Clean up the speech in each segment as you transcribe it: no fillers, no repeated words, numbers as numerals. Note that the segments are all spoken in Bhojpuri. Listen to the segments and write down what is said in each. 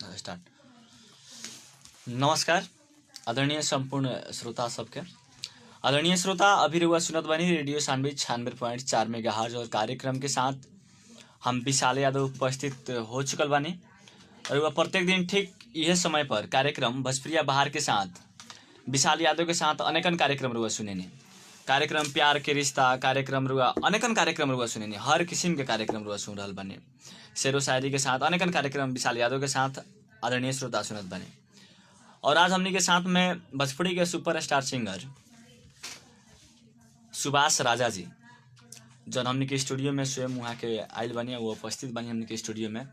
स्टार्ट। नमस्कार आदरणीय संपूर्ण श्रोता सबके। आदरणीय श्रोता, अभी रुआ सुनत बानी रेडियो 96.4 मेगाहर्ट्ज और कार्यक्रम के साथ हम विशाल यादव उपस्थित हो चुकल बानी। और प्रत्येक दिन ठीक यह समय पर कार्यक्रम भोजपुरिया बहार के साथ विशाल यादव के साथ अनेकन कार्यक्रम रुआ सुनेनी। कार्यक्रम प्यार के रिश्ता कार्यक्रम रुआ अनेकन कार्यक्रम रुआ सुनेनी। हर किस्म के कार्यक्रम रुआ सुन रहल बानी। शेरो शायरी के साथ अनेकन कार्यक्रम विशाल यादव के साथ आदरणीय श्रोता सुनत बानी। और आज हमनी के साथ में भोजपुरी के सुपरस्टार सिंगर सुभाष राजा जी, जौन हमनी के स्टूडियो में स्वयं वहाँ के आयल बनी, वो उपस्थित बनी हमनी के स्टूडियो में।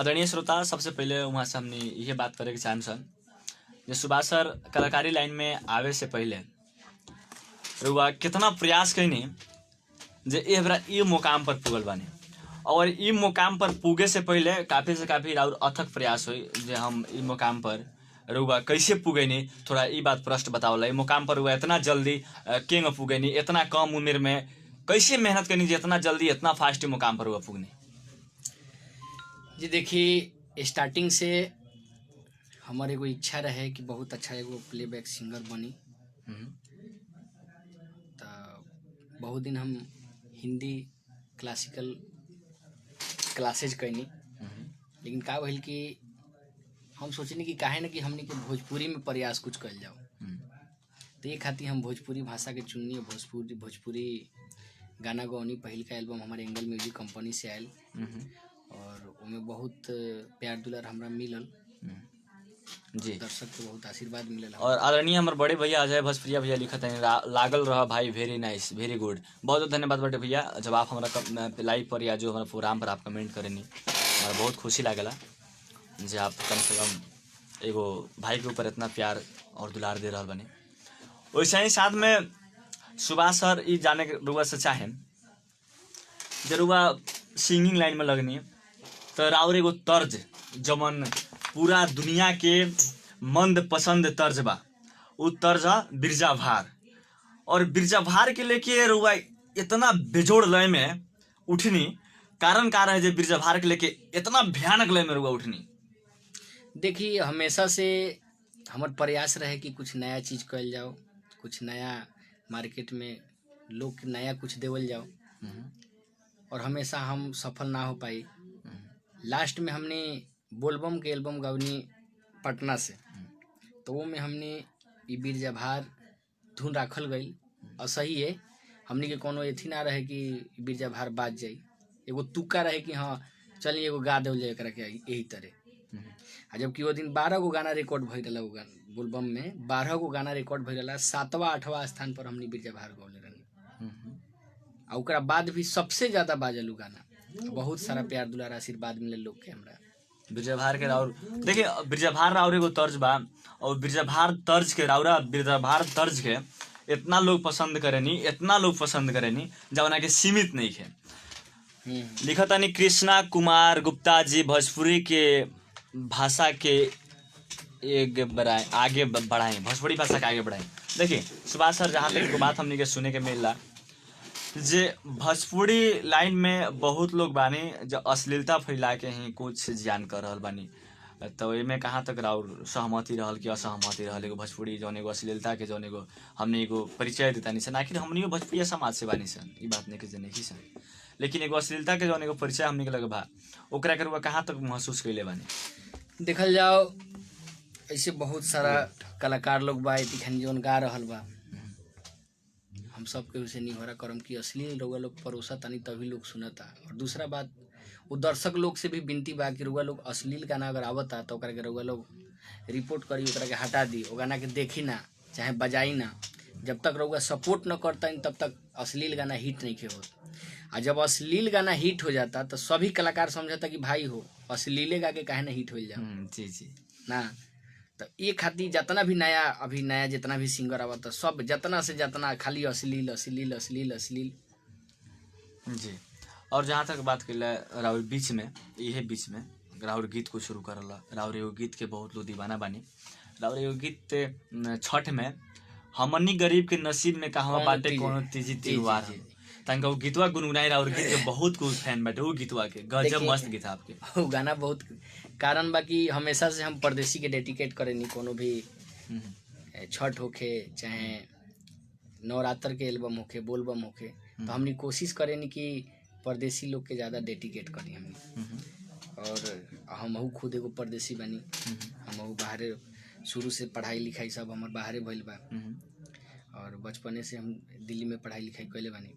आदरणीय श्रोता, सबसे पहले वहाँ से हमने यह बात करे के चाहम सन जो सुभाष सर कलाकारी लाइन में आवे से पहले रुआ कितना प्रयास कैनी जे ए बरा ई मुकाम पर पुगल बानी। और ई मुकाम पर पुगे से पहले काफ़ी से काफ़ी और अथक प्रयास हुई जे हम ई मुकाम पर रुआ कैसे पुगैनी। थोड़ा ई बात प्रश्न बतावला, ई मुकाम पर रुआ इतना जल्दी केंग पुगैनी, इतना कम उम्र में कैसे मेहनत करनी जे इतना जल्दी इतना फास्ट मुकाम पर रुआ पुगनी। जी देखिए, स्टार्टिंग से हमारे एगो इच्छा रहे कि बहुत अच्छा एगो प्लेबैक सिंगर बनी। तो बहुत दिन हम हिंदी क्लासिकल क्लासेज कैनी, लेकिन का भइल कि हम सोचनी कि काहे ना कि हमनी के भोजपुरी में प्रयास कुछ कल जाओ। तो ये खातिर हम भोजपुरी भाषा के चुननी, भोजपुरी गाना गौनी। पहिल का एल्बम हमारे एंगल म्यूजिक कंपनी से आयल और उनमें बहुत प्यार दुलार हमरा मिलल जी, दर्शक के बहुत आशीर्वाद मिलल। और आदरणीय हमारे बड़े भैया अजय भोजपुरिया भैया लिखत हैं लागल रहा भाई, वेरी नाइस, वेरी गुड। बहुत बहुत धन्यवाद बड़े भैया, जब आप हमारा लाइव पर या जो हमारा प्रोग्राम पर आप कमेंट करेनी हमारा बहुत खुशी लागला जे आप कम से कम एगो भाई के ऊपर इतना प्यार और दुलार दे रहा बने। वैसे ही साथ में सुभाष सर ई जाने के रुआ से चाहे जरुआ सिंगिंग लाइन में लगनी तो राउर एगो तर्ज जमन पूरा दुनिया के मंद पसंद तर्ज बा, उ तर्ज बिरजा भार। और बिरजा भार के लेके रुआ इतना बेजोड़ लय में उठनी, कारण का रहे जे बिरजा भार के लेके इतना भयानक लय में रुआ उठनी। देखिए, हमेशा से हमार प्रयास रहे कि कुछ नया चीज़ कल जाओ, कुछ नया मार्केट में लोग नया कुछ देवल जाओ। और हमेशा हम सफल ना हो पाई। लास्ट में हमने बोलबम के एल्बम गवनी पटना से, तो वो में हमने ये बिरजा भार धुन रखल गई। और सही है, हमने के कोनो एथी ना रहे कि बिरजा भार बाज जाई, एगो तुक्का रहे कि हाँ चलिए एगो गा देवल जाए एकरा के यही तरह। आ जबकि वो दिन 12 गो गाना रिकॉर्ड भइल रहा, वो बोलबम में 12 गो गाना रिकॉर्ड भइल रहा। 7वां 8वां स्थान पर हमने बिरजा भार गौले रहनी। आ ओकरा बाद भी सबसे ज्यादा बाजल गाना। बहुत सारा प्यार दुलार आशीर्वाद मिले लोग के हमरा बिरजा भार के राउर। देखिए, बिरजा भार राउर एगो तर्ज बा और बिरजा भार तर्ज के राउरा बिरजा भार तर्ज के इतना लोग पसंद करेनी, इतना लोग पसंद करेनी जवना के सीमित नहीं है। लिखतानी कृष्णा कुमार गुप्ता जी, भोजपुरी के भाषा के एक आगे बढ़ाएं, भोजपुरी भाषा के आगे बढ़ाएं। देखिए सुभाष सर, जहाँ तक बात हमने के सुने के मिल रहा जे भोजपुरी लाइन में बहुत लोग बानी जो अश्लीलता फैला के ही कुछ ज्ञान कर रहल बानी। तो इनमें कहाँ तक राउर सहमति रहल कि असहमति रहल एगो भोजपुरी जौन एगो अश्लीलता के जौन एगो हमने एगो परिचय देता नहीं सन। आखिर हमने भोजपुरी समाज से बानी सन, ये बात नहीं के नहीं सन, लेकिन एगो अश्लीलता के जौन एगो परिचय हमने के लगे बा ओकरा के रुआ कहाँ तक महसूस कैले बानी। देखल जाओ ऐसे बहुत सारा कलाकार लोग बा इतनी जौन गा रहल बा, हम सब के उसे नहीं हो रहा करम कि अश्लील रुआ लोग परोसा तानी तभी लोग सुनता। और दूसरा बात, वो दर्शक लोग से भी विनती बा कि रुआ लोग अश्लील गाना अगर आवता तो ओकरा के रुआ लोग रिपोर्ट करी, ओकरा के हटा दी, वो गाना के देखी ना चाहे बजाई ना। जब तक रुआ सपोर्ट न करता तब तक अश्लील गाना हिट नहीं के हो। और जब अश्लील गाना हिट हो जाता तो सभी कलाकार समझता कि भाई हो अश्लीले गा के काहे ना हिट हो जाओ। जी जी ना। तो ये खातिर जितना भी नया अभी नया जितना भी सिंगर आवता सब जितना से जितना खाली अश्लील अश्लील अश्लील अश्लील जी। और जहाँ तक बात कर राउर बीच में यही बीच में राउर गीत को शुरू करला, राउर एगो गीत के बहुत लोग दीवाना बानी। राउर एगो गीत छठ में हमनी गरीब के नसीब में कहवा बाटे कोनो तीजी त्योहार। तंका वो गीतवा गुनगुनाई और गीत के बहुत कुछ फैन बाटे वो गीतवा के गजब देखिए, मस्त गीत है आपके। वो गाना बहुत कारण बाकी हमेशा से हम परदेसी के डेडिकेट करेनी कोनो भी छठ होखे चाहे नवरात्र के एल्बम होखे बोलबम होखे तो हमनी कोशिश करेनी कि परदेसी लोग के ज़्यादा डेडिकेट करी हमनी। और हमहू खुद एगो परदेसी बनी, हमहू बाहरे शुरू से पढ़ाई लिखाई सब हमार बाहरे भइल बा और बचपने से हम दिल्ली में पढ़ाई लिखाई कैले बानी।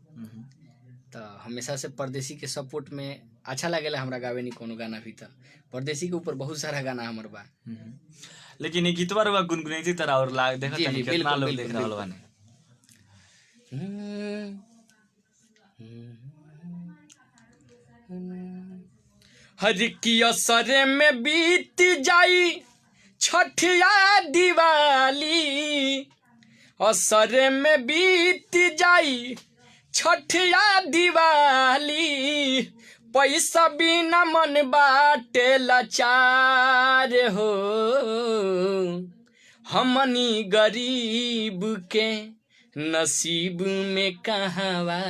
तो हमेशा से परदेसी के सपोर्ट में अच्छा लगेला हमरा गावे नहीं कोनो गाना भी। तो परदेसी के ऊपर बहुत सारा गाना हमर बा। लेकिन ये गीतवा रुआ गुनगुनाई तरह और लाग देखा जी, तनी जी, कितना बिल्कुल, लोग देख बिल्कुल, रहल बानी। हर की असर में बीत जाई छठिया दिवाली, असर में बीत जाई छठिया दिवाली, पैसा बिना मन बाटे लाचार हो, हमनी गरीब के नसीब में कहवा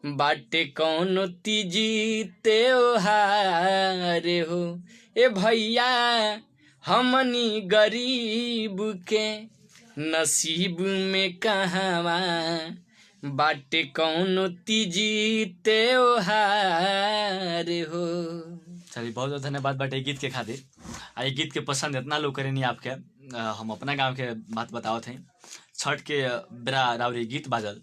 बाटे कौन तीजी त्योहार हो। ए भैया हमनी गरीब के नसीब में कहवा बाटे कौन तीजी त्योहार हो। चलिए बहुत बहुत धन्यवाद बाटे गीत के खातिर। आ ये गीत के पसंद इतना लोग करेनी आपके। हम अपना गांव के बात बतावत हैं। छठ के बेरा राउरी गीत बाजल,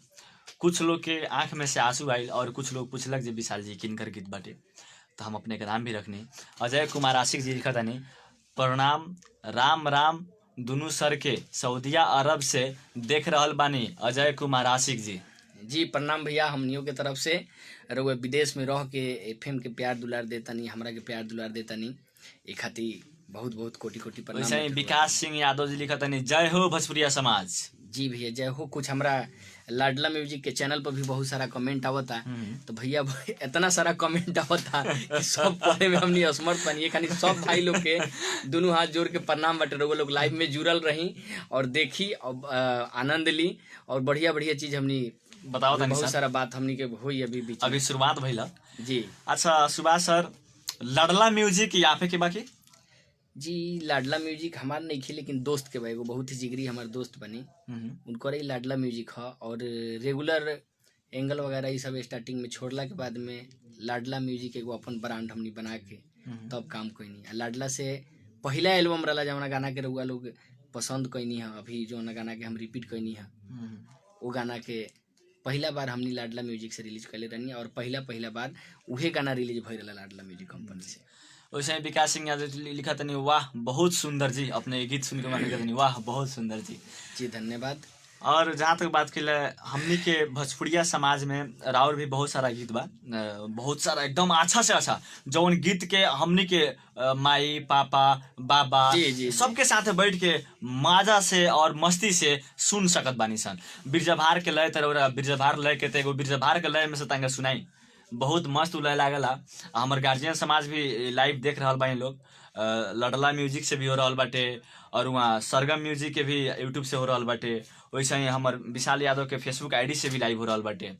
कुछ लोग के आंख में से आंसू आयल और कुछ लोग पूछलक जे विशाल जी किनकर गीत बाटे। तो हम अपने के नाम भी रखनी। अजय कुमार आशिक जी लिखा तानी, प्रणाम राम राम दुनू सर के सऊदिया अरब से देख रहल बानी अजय कुमार आशिक जी। जी प्रणाम भैया, हमनियों के तरफ से रउआ विदेश में रह के एफएम के प्यार दुलार देतानी, हमरा के प्यार दुलार देतानी, ए खातिर बहुत बहुत कोटि कोटि प्रणाम। वैसे ही विकास सिंह यादव जी लिखा तानी, जय हो भोजपुरिया समाज। जी भैया जय हो। कुछ हमरा लाडला म्यूजिक के चैनल पर भी बहुत सारा कमेंट आवता, तो भैया इतना सारा कमेंट आवता कि सब पढ़े में हमनी असमर्थ बनी। ये खाली सब भाई लोग के दोनों हाथ जोड़ के प्रणाम बाटे। रउआ लोग लाइव में जुड़ल रही और देखी और आनंद ली और बढ़िया बढ़िया चीज हमनी बताओ तानी बहुत सर। सारा बात हमनी के हुई अभी बीच में। अभी शुरुआत भइला जी अच्छा सुभाष सर, लाडला म्यूजिक यहाँ पे के बाकी जी लाडला म्यूजिक हमार नहीं खे लेकिन दोस्त के भाई वो बहुत ही जिगरी हमार दोस्त बनी, उनकर ही लाडला म्यूजिक है। और रेगुलर एंगल वगैरह ये सब स्टार्टिंग में छोड़ला के बाद में लाडला म्यूजिक एगो अपन ब्रांड हमनी बना के तब काम कैनी। लाडला से पहला एल्बम रहा जौना गाना के रउआ लोग पसंद कैनी है, अभी जौना गाना के हम रिपीट कैनी है वो गाना के पहला बार हमनी लाडला म्यूजिक से रिलीज कैले रहनी और पहला बार उहे गाना रिलीज भइल रहा लाडला म्यूजिक कंपनी से। वैसे ही विकास सिंह यादव जी लिखा तनी, वाह बहुत सुंदर जी, अपने गीत सुन के माने तनी वाह बहुत सुंदर जी। जी धन्यवाद। और जहाँ तक बात की हमनी के भोजपुरिया समाज में राउर भी बहुत सारा गीत बा, बहुत सारा एकदम अच्छा से अच्छा जौन गीत के हमनी के माई पापा बाबा जी, सबके साथ बैठ के मजा से और मस्ती से सुन सकत बानी सन। बिरजाभार के लय तरह बिरजाभार लय के एगो बिरजाभार के लय में से तंगा सुनाई बहुत मस्त लय लागेला। हमार गार्जियन समाज भी लाइव देख रहा बानी लोग, लडला म्यूजिक से भी हो रहा बाटे और वहाँ सरगम म्यूजिक के भी यूट्यूब से हो रहा बाटे। वैसे ही हमार विशाल यादव के फेसबुक आईडी से भी लाइव हो रहा बाटे।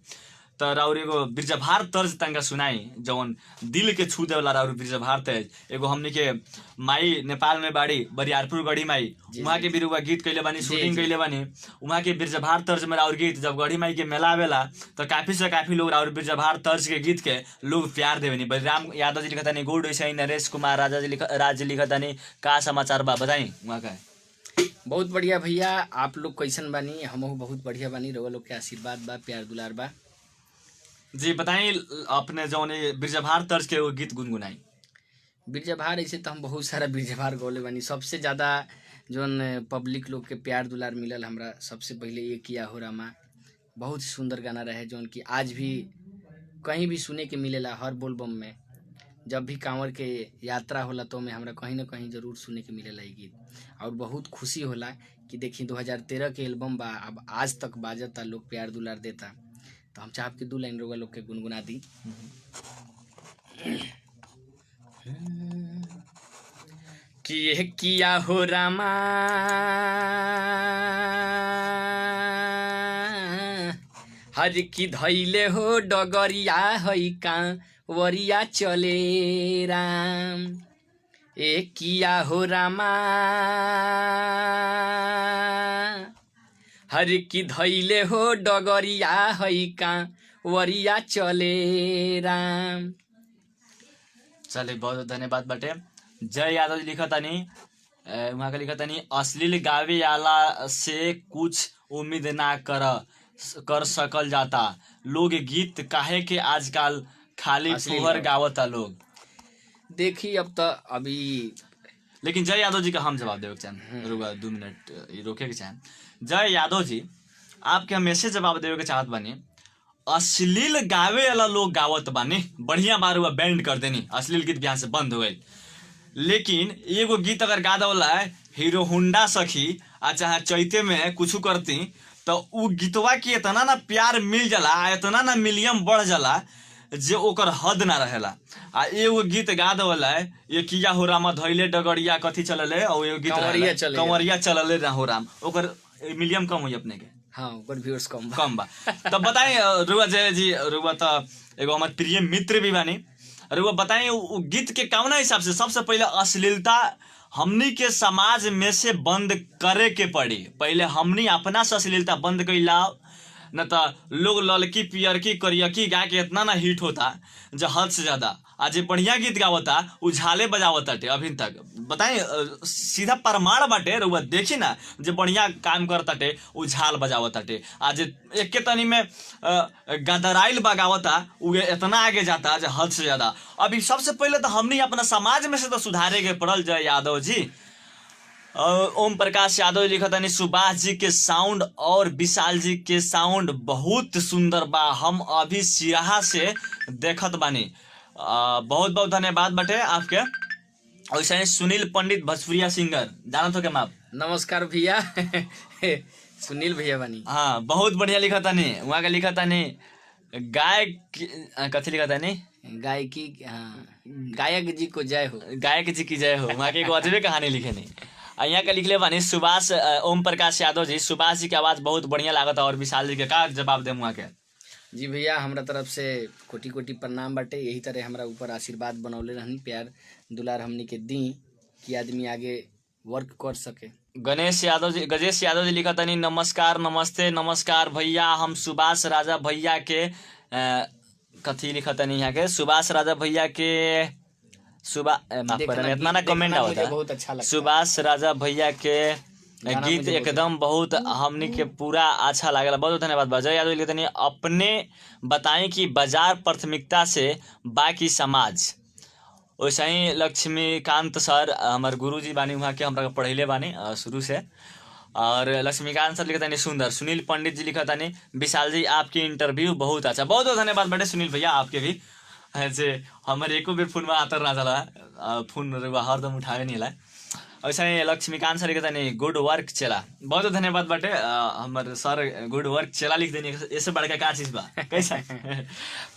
तो राउर एगो बिरजाभार तर्ज तंगा सुनाई जौन दिल के छू देवला राउर बिरजाभार तर्ज। एगो हमनी के माई नेपाल में बाड़ी बरियारपुर गढ़ी माई, वहाँ के भी रुआ गीत कैले बानी, शूटिंग कैले बानी। वहाँ के बिरजाभार तर्ज में राउर गीत जब गढ़ी माई के मेला आवेला तो काफी से काफी लोग राउर बिरजाभार तर्ज के गीत के लोग प्यार देवेनी। बलराम यादव जी लिखा गुड। वैसे ही नरेश कुमार राज लिखा का समाचार बा बताई वहाँ का। बहुत बढ़िया भैया, आप लोग कैसन बानी? हमहू बहुत बढ़िया बानी, रउआ लोग के आशीर्वाद बा प्यार दुलार बा। जी बताइए अपने जौन बिरजाभार तर्ज के वो गीत गुनगुनाई। बिरजाभार ऐसे तो हम बहुत सारा बिरजाभार गौले बानी, सबसे ज़्यादा जौन पब्लिक लोग के प्यार दुलार मिलल हमरा सबसे पहले ये किया हो रामा, बहुत सुंदर गाना रहे जौन कि आज भी कहीं भी सुने के मिलेला। हर बोलबम में जब भी कांवर के यात्रा होला तो में हमरा कहीं ना कहीं जरूर सुने के मिलेला ये गीत। और बहुत खुशी होला कि देखी 2013 के एल्बम बा, अब आज तक बाजता, लोग प्यार दुलार देता। तो हम चाहब कि 2 लाइन रउआ लोग के गुनगुना दी। कि ये किया हो रामा हर की धैले हो डगरिया है कांवरिया चले राम ए किया हो रामा हर की धैले हो डगरिया है कांवरिया चले राम। चलिए बहुत धन्यवाद बाटे। जय यादव जी लिखा तानी वहाँ का लिखा तानी अश्लील गावे वाला से कुछ उम्मीद ना कर सकल जाता। लोग गीत काहे के आजकल खाली फुहर गावता लोग। देखिए अब तो अभी लेकिन जय यादव जी का हम जवाब देवे के चाहें, रुका 2 मिनट रोके के चाहें। जय यादव जी आपके हमेशा जवाब देवे के चाहत बानी, अश्लील गावे वाला लोग गावत बानी, बढ़िया बार हुआ बैंड कर देनी, अश्लील गीत यहाँ से बंद हो गई। लेकिन एगो गीत अगर गा देवला है हीरो होंडा सखी आ चाहे चैते में कुछ करती तो उ गीतवा की इतना ना प्यार मिल जाला, इतना ना मिलियम बढ़ जाला जे ओकर हद ना रहेला। आ एगो गीत गा देवला है ये किया हो रामा धैले डगरिया कथी चलले और एगो गीत कंवरिया चलले ना हो राम, ओकर मिलियम कम हुई अपने के। हाँ ओकर व्यूअर्स कम बा। तब बताएं रुआ जय जी, रुआ तो एगो हमारे प्रिय मित्र भी बानी, रुआ बताएं वो गीत के कौना हिसाब से सबसे पहले अश्लीलता हमनी के समाज में से बंद करे के पड़ी। पहले हमनी अपना से अश्लीलता बंद कैला न तो लोग ललकी पियरकी करियकी गा के इतना ना हिट होता जो हद से ज्यादा। आज बढ़िया गीत गावता उझाले बजावताटे अभी तक। बताएं सीधा प्रमाण बाटे, रुआ देखी ना जो बढ़िया काम करताटे उझाल बजावताटे। आज एक के तनी में गदराइल बगावता उगे इतना आगे जाता जो हद से ज्यादा। अभी सबसे पहले तो हमनी अपना समाज में से तो सुधारे के पड़ल। जय यादव जी ओम प्रकाश यादव जी लिखा था सुभाष जी के साउंड और विशाल जी के साउंड बहुत सुंदर बा, हम अभी सिराहा से देखत बानी। बहुत बहुत धन्यवाद बटे आपके। वैसे ही सुनील पंडित भोजपुरिया सिंगर जानत हो के माप। नमस्कार भैया सुनील भैया बानी। हाँ बहुत बढ़िया लिखा था नहीं, वहाँ का लिखा था नहीं गायक कथी लिखा था नहीं गायकी, हाँ गायक जी को जय हो, गायक जी की जय हो। वहाँ की एक अजबे कहानी लिखे नहीं। यहाँ का लिख ले बानी सुभाष ओम प्रकाश यादव जी, सुभाष जी की आवाज़ बहुत बढ़िया लागत और विशाल जी के का जवाब दे वहाँ के। जी भैया हमरा तरफ से कोटि कोटि प्रणाम बाटे। यही तरह हमरा ऊपर आशीर्वाद बनौले रहनी, प्यार दुलार हमनी के दी कि आदमी आगे वर्क कर सके। गजेश यादव जी लिखा तनी नमस्कार नमस्ते नमस्कार भैया, हम सुभाष राजा भैया के कथी लिखा तनी यहाँ के सुभाष राजा भैया के माफ करना इतना ना कमेंट आवता बहुत अच्छा लगता। सुभाष राजा भैया के गीत एकदम बहुत हमनी के पूरा अच्छा लागला, बहुत धन्यवाद। जय यादव लिखा तनी अपने बताएं कि बाजार प्राथमिकता से बाकी समाज। वैसे ही लक्ष्मीकांत सर हमारे गुरुजी बानी, वहाँ के हमरा पढ़ैले बानी शुरू से। और लक्ष्मीकांत सर लिखा था सुंदर। सुनील पंडित जी लिखा था विशाल जी आपकी इंटरव्यू बहुत अच्छा, बहुत बहुत धन्यवाद बेटे सुनील भैया आपके भी। ऐसे हमारे एको बेर फोन में आतर ना चला, फोन हरदम उठावे नहीं ला। ऐसा ही लक्ष्मीकांत सर लिखा था गुड वर्क चला, बहुत बहुत धन्यवाद बेटे हमारे सर गुड वर्क चला लिख देनी, ऐसे बड़का का चीज बा कैसा।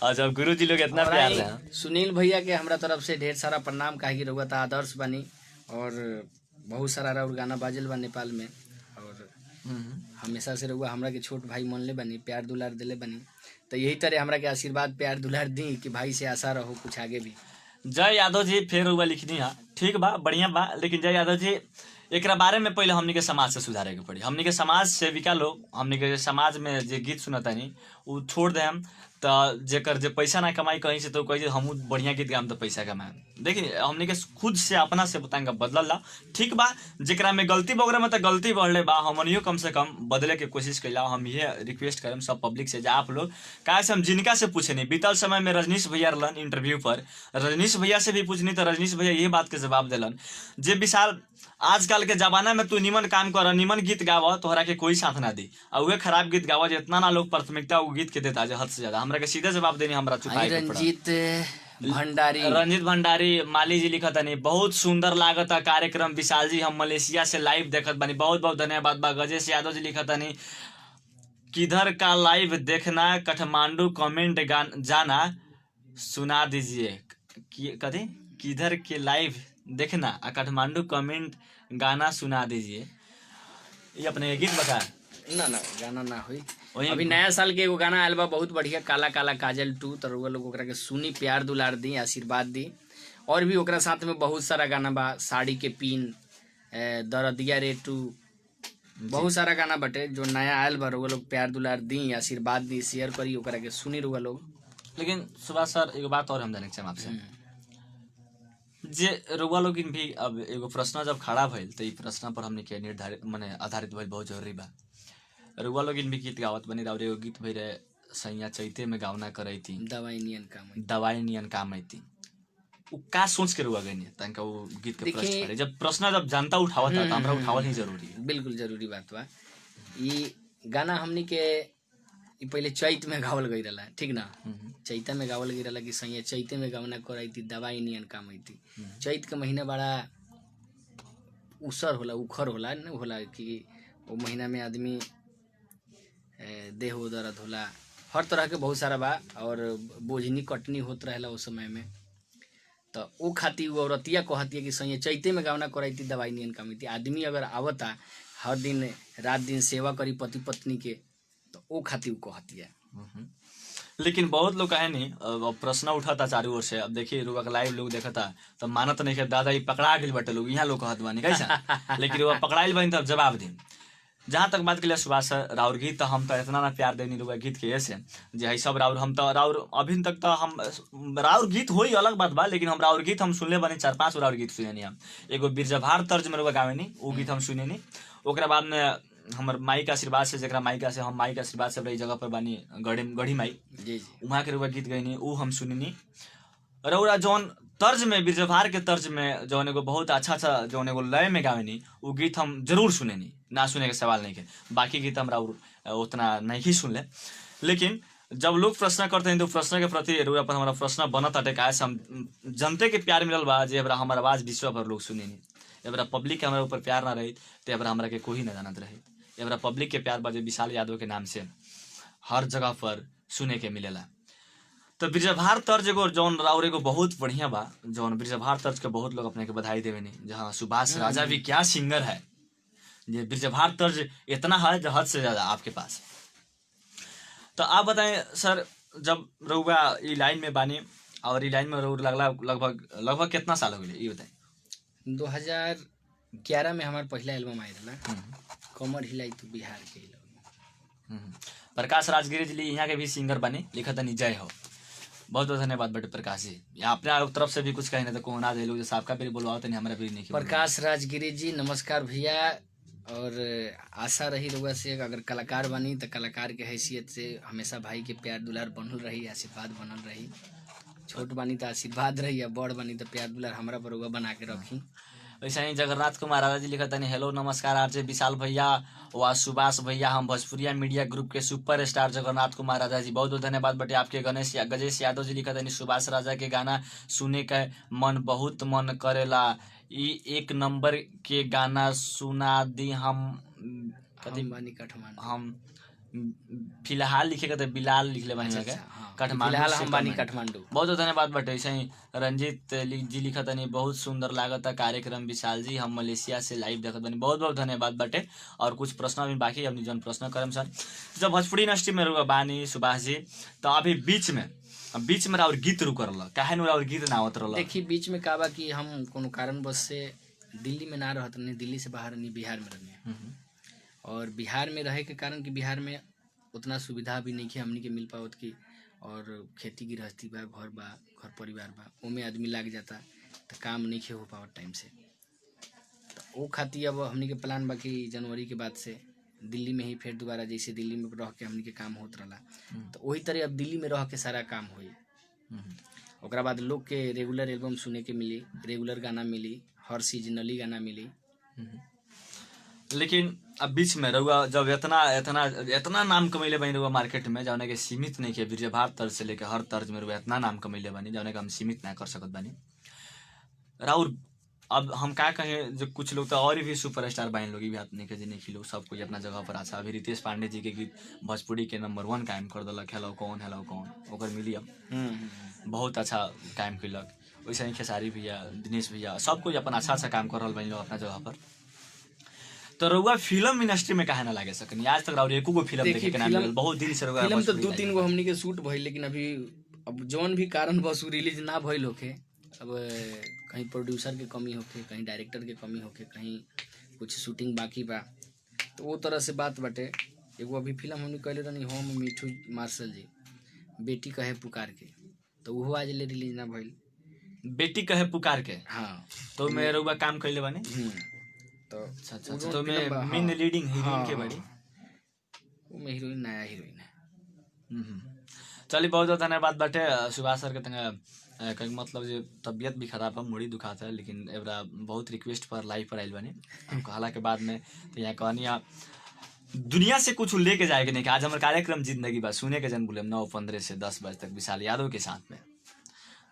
और जब गुरु जी लोग इतना प्यार है। सुनील भैया के हमरा तरफ से ढेर सारा प्रणाम, काहे कि रउआ ता आदर्श बानी और बहुत सारा रउआ गाना बाजल बा नेपाल में, और हमेशा से रउआ हमरा के छोट भाई मानले बानी, प्यार दुलार दिले बानी। तो यही तरह हमरा के आशीर्वाद प्यार दुलार दी कि भाई से आशा रहो कुछ आगे भी। जय यादव जी फिर रउआ लिखनी है ठीक बा बढ़िया बा, लेकिन जय यादव जी एक बारे में पहले हमनी के समाज से सुधारे के पड़ी। हमनी के समाज सेविका लोग हमनी के समाज में जे गीत सुनता नहीं वो छोड़ दे हम तो जेकर जे पैसा ना कमाई कहीं से तो कहीं हम बढ़िया गीत गाम तो पैसा कमाए। देखिए हमनी के खुद से अपना से बताएंगे बदल ला ठीक बा, जेकरा में गलती बगरे में तो गलती बढ़ले बा हमनियो कम से कम बदले के कोशिश कैला। हम ये रिक्वेस्ट करें सब पब्लिक से आप लोग काहे से हम जिनका से पूछे नहीं, बीतल समय में रजनीश भैया रहलन इंटरव्यू पर, रजनीश भैया से भी पूछनी तो रजनीश भैया ये बात के जवाब दिलन जे विशाल आजकल के जमाना में तू निमन काम कर निमन गीत गावा तोहरा के कोई साथ ना दी, और वह खराब गीत गावा जितना ना लोग प्राथमिकता वो गीत के देता हद से ज्यादा। हमरा के सीधे जवाब देनी हमरा चुकाई के पड़ा। रंजीत भंडारी माली जी लिखा था बहुत सुंदर लागत कार्यक्रम विशाल जी, हम मलेशिया से लाइव देखत बानी, बहुत बहुत धन्यवाद बा। गजेश यादव जी लिखा था किधर का लाइव देखना, काठमांडू कमेंट जाना सुना दीजिए। कथी किधर के लाइव देखना काठमांडू कमेंट गाना सुना दीजिए। ये अपने गीत बता ना गाना ना हुई। वही अभी नया साल के एगो गाना आयल बा बहुत बढ़िया, काला काला काजल 2, तो रउआ लोग ओकरा के सुनी, प्यार दुलार दी, आशीर्वाद दी। और भी ओकरा साथ में बहुत सारा गाना बा, साड़ी के पिन, दरदिया रे 2, बहुत सारा गाना बटे जो नया आयल बा। रउआ लोग प्यार दुलार दी, आशीर्वाद दी, शेयर करी, ओकरा के सुनी रउआ लोग। लेकिन सुभाष सर एगो बात और हम जाने के चाहेम आपसे, जे रउआ लोग भी अब एगो प्रश्न जब खड़ा भइल तो ई प्रश्न पर हमने के निर्धारित माने आधारित भइल बहुत जरूरी बा। रउआ लोग भी गीत गावत बनी, और एगो गीत भई रहे सैया चैते में गावना करई थी, दवाई नियन काम है। दवाई नियन काम आई थी। उ का सोच के रुआ गई तनका वो गीत के प्रश्न देखिए, करे जब प्रश्न जब जनता उठावत है तो हमरा उठावल ही जरूरी है। बिल्कुल जरूरी बात बा। ई गाना हमनी के ई पहले चैत में गावल गई रहा, ठीक ना, चैता में गावल गई रहा कि सैया चैते में गावना कराई थी, दवाई नियन काम आई थी। चैत के महीना बड़ा उसर होला, उखर होला, न होला कि वो महीना में आदमी देह दर्द होला, हर तरह के बहुत सारा बा, और बोझनी कटनी होत रहेला उस समय में। तो वो खातिर वो औरतिया कहतिया कि सैया चैते में गावना कराई थी, दवाई नियन काम आई थी। आदमी अगर आवता हर दिन रात दिन सेवा करी पति पत्नी के, तो वो खातिर वो कहतिया। लेकिन बहुत लोग कहे नहीं, अब प्रश्न उठाता चारों ओर से। अब देखिए रुआ लाइव लोग देखता तो मानत नहीं कि दादा ये पकड़ा गई बटे लोग, यहाँ लोग कहत बानी कैसा लेकिन रुआ पकड़ाइल बनी तब जवाब दी। जहाँ तक बात के लिए सुभाष सर, राउर गीत तो हम तो इतना ना प्यार देनी रुआ गीत के ऐसे जे है सब राउर, हम तो राउर अभी तक तो हम राउर गीत हो ही अलग बात बा, लेकिन हम राउर गीत हम सुनले बनी 4-5 राउर गीत सुने नहीं। हम एगो बिरजभार तर्ज में रुआ गावे नहीं, वो गीत हम सुने नहीं। ओकरा बाद में हमर माई के आशीर्वाद से, जरा माई का से हम माई के आशीर्वाद से रही जगह पर बानी गढ़ी माई, जी जी, वहाँ के रुआ गीत गईनी, वो हम सुननी। रउरा जौन तर्ज में बिरजभार के तर्ज में जौन एगो बहुत अच्छा जौन एगो लय में गावेनी, वो गीत हम जरूर सुनेनी, ना सुने के सवाल नहीं के। बाकी गीत हमरा उतना नहीं ही सुन ले। लेकिन जब लोग प्रश्न करते हैं तो प्रश्न के प्रति रउरा पर हमारा प्रश्न बनत अटे काहे से हम जनते के प्यार मिलल बा, जे हमरा हमार आवाज विश्व भर लोग सुनेनी। एबरा पब्लिक के हमारे ऊपर प्यार ना रही तो एबरा हमरा के कोई ना जानत रही। एबरा पब्लिक के प्यार बा जे विशाल यादव के नाम से हर जगह पर सुने के मिलेला। तो बिरजभार तर्ज एगो जौन राउर एगो बहुत बढ़िया बा, जौन बिरजभार तर्ज के बहुत लोग अपने के बधाई देवे नहीं। जहाँ सुभाष राजा भी क्या सिंगर है, ये बिरजभार तर्ज इतना है जो हद से ज्यादा आपके पास। तो आप बताएं सर, जब रउआ ई लाइन में बानी और ई लाइन में रउर लगभग कितना साल हो गए ये बताएं। 2011 में हमार पहला एल्बम आयल रहा, कमर हिलाई तो बिहार के एल्बम। प्रकाश राजगिरी जी यहाँ के भी सिंगर बने, लिखा था जय हो। बहुत बहुत धन्यवाद बटे प्रकाश जी, यहाँ अपने तरफ से भी कुछ कहीं ना तो कोना दे लोग जैसे आपका भी बोलवाओ तो नहीं हमारा भी नहीं। प्रकाश राजगिरी जी नमस्कार भैया, और आशा रही रउआ से अगर कलाकार बनी तो कलाकार के हैसियत से हमेशा भाई के प्यार दुलार बनल रही, आशीर्वाद बनल रही। छोट बनी तो आशीर्वाद रही, या बड़ बनी तो प्यार दुलार हमरा पर रउआ बना के रखी। वैसे ही जगन्नाथ कुमार राजा जी लिखा था हेलो नमस्कार आरजे विशाल भैया व सुभाष भैया, हम भोजपुरिया मीडिया ग्रुप के सुपर स्टार जगन्नाथ कुमार राजा जी, बहुत बहुत धन्यवाद बटे आपके। गजेश यादव जी लिखा था सुभाष राजा के गाना सुने के मन बहुत मन करेला, ई 1 नंबर के गाना सुना दी। हम हम फिलहाल लिखे के बिलाल लिखले बनी के काठमांडू। बहुत धन्यवाद बटे। ऐसे ही रंजीत जी लिखा तनी बहुत सुंदर लागत कार्यक्रम विशाल जी, हम मलेशिया से लाइव देखत बनी, बहुत बहुत धन्यवाद बटे। और कुछ प्रश्न अभी बाकी अपनी जन प्रश्न करम सर, जब भोजपुरी इंडस्ट्री में रुआ बानी सुभाष जी, तो अभी बीच में और गीत रुक रहा, काहे न और गीत ना आवत रहा। देखिए बीच में का बा कि हम कोनो कारणवश से दिल्ली में ना रहत नहीं, दिल्ली से बाहर नहीं, बिहार में रहने। और बिहार में रहे के कारण कि बिहार में उतना सुविधा भी नहीं है हमनी के मिल पावत की, और खेती गृहस्थी बा, घर परिवार बा, ओमे आदमी लाग जाता तो काम नहीं हो पावत टाइम से। तो वो खातिर अब हमनी के प्लान बा कि जनवरी के बाद से दिल्ली में ही फिर दोबारा जैसे दिल्ली में रह के हमनी के काम होत रहा, तो वही तरह अब दिल्ली में रह के सारा काम होई। ओकरा बाद लोग के रेगुलर एल्बम सुने के मिली, रेगुलर गाना मिली, हर सीजनली गाना मिली। लेकिन अब बीच में रहुआ जब इतना नाम कमैले बनी रहुआ मार्केट में, जाने के सीमित नहीं किया, बिरजभार तर्ज से लेकर हर तर्ज में रहुआ इतना नाम कमैले बनी जाने का हम सीमित ना कर सकत बानी राउर। अब हम क्या कहें, जो कुछ लोग तो और भी सुपरस्टार बाइन लोग भी हाथ नहीं के नहीं खिलो, सब कोई अपना जगह पर अच्छा। अभी रितेश पांडे जी के गीत भोजपुरी के नंबर 1 कायम कर दिलक, हेलो कौन ओकर मिली अब बहुत अच्छा कायम कैलक। वैसे ही खेसारी भैया, दिनेश भैया, सब कोई अपन अच्छा काम कर रहा बन लोग अपना जगह पर। तो रउआ फिल्म इंडस्ट्री में काहे ना लागे सकनी? आज तक राउर एको गो फिल्म देखे के ना मिलल, बहुत दिन से रउआ फिल्म तो 2-3 गो हमनी के शूट भइल, लेकिन अभी अब जौन भी कारण बस रिलीज ना भइल होखे, अब कहीं प्रोड्यूसर के कमी होखे, कहीं डायरेक्टर के कमी होखे, कहीं कुछ शूटिंग बाकी बा, तो वो तरह से बात बाटे। एगो अभी फिल्म हमने कहले रहनी हम मिठू मार्शल जी, बेटी कहे पुकार के, तो वो आज ले रिलीज ना भइल। बेटी कहे पुकार के, हाँ, तो मैं रउआ काम कइले बानी। तो अच्छा, तो मैं मेन लीडिंग हीरोइन के बड़ी, वो में हीरोइन नया हीरोइन है। चलिए बहुत बहुत धन्यवाद बाटे सुभाष सर के। तंगा कहीं मतलब जो तबियत भी खराब है, मुड़ी दुखाता है, लेकिन एवरा बहुत रिक्वेस्ट पर लाइव पर आइल बानी कहला के बाद में, तो यहाँ कहनी दुनिया से कुछ लेके जाएगा नहीं कि आज हमारे कार्यक्रम जिंदगी बा सुने के जन बोले 9:15 से 10 बजे तक विशाल यादव के साथ में।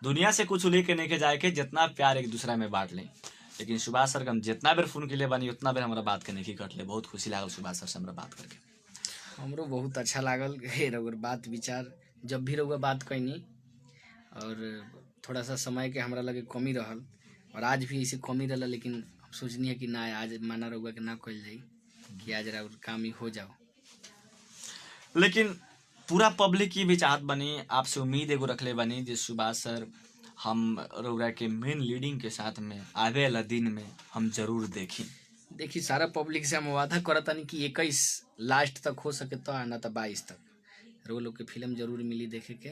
दुनिया से कुछ लेके नहीं के जाए के, जितना प्यार एक दूसरा में बांट लें। लेकिन सुभाष सर का हम जितना बेर फोन के लिए बानी उतना बेर हमारा बात करने की कट ले, बहुत खुशी लागल सुभाष सर से हमारा बात करके। हमरो बहुत अच्छा लागल रउर बात विचार, जब भी रउआ बात कैनी, और थोड़ा सा समय के हमरा लगे कमी रहल, और आज भी ऐसे कमी रहल, लेकिन हम सोचनी है कि ना आज माना रउआ के ना कल जाई, कि आज रउर काम ही हो जाओ। लेकिन पूरा पब्लिक की भी चाहत बनी, आपसे उम्मीद एगो रखले बनी जे सुभाष सर हम रउरा के मेन लीडिंग के साथ में आवे वाला दिन में हम जरूर देखी सारा पब्लिक से हम वादा करतानी कि 21 लास्ट तक हो सके तो, आना तो 22 तक रउआ लोग के फिल्म जरूर मिली देखे के,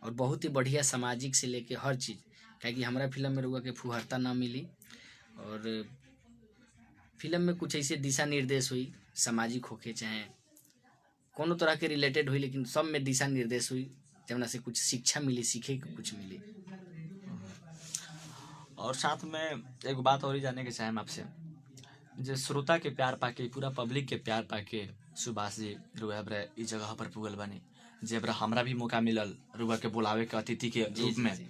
और बहुत ही बढ़िया सामाजिक से लेके हर चीज़, क्योंकि हमारा फिल्म में रउआ के फुहरता ना मिली, और फिल्म में कुछ ऐसे दिशा निर्देश हुई, सामाजिक होके चाहे कोनो तरह के रिलेटेड हुई, लेकिन सब में दिशा निर्देश हुई, जवना से कुछ शिक्षा मिली, सीखे के कुछ मिली। और साथ में एक बात और ही जाने के चाहें आपसे, जो श्रोता के प्यार पाके, पूरा पब्लिक के प्यार पाके सुभाष जी रुआ इस जगह पर पुगल बनी, जेबरा हमरा भी मौका मिलल रुआ के बुलावे के अतिथि के रूप में।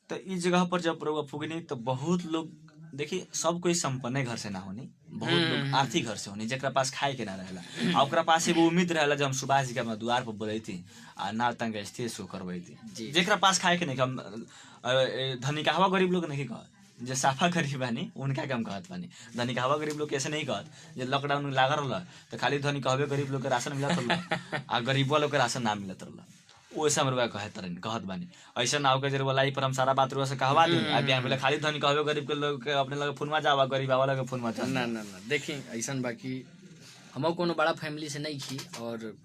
तो इस जगह पर जब रुआ पुगनी तो बहुत लोग, देखिए सब कोई संपन्न घर से ना होनी, बहुत लोग आर्थिक घर से होनी, जरा पास खाए के ना रहेला, और ओकरा पास एगो उम्मीद रहेला जब हम सुभाष जी के अपना द्वार पर बोलती आ ना तंग स्टेज शो करवैती, जरा पास खाए के नहीं, हम धनिकावा गरीब लोग नहीं कहत, जो साफा गरीब बानी उनका के हम कहत बानी। धनिकावा गरीब लोग कैसे नहीं कहत, जो लॉकडाउन में लागल रहा तो खाली धनिकावे गरीब लोग के राशन मिलत रहा आ गरीबवा लोग के राशन ना मिलत रहा, वैसे हम रुआ कहत बानी। ऐसा ना हो के जरूर लाई पर हम सारा बात रुआ से कहवा दी, आ बिहान पहले खाली धनी कहबे गरीब के लोग के अपने लगे फोनवा जावा, गरीब वाला के फोनवा जा ना ना ना। देखी ऐसा बाकी हम कोनो बड़ा फैमिली से नहीं थी, और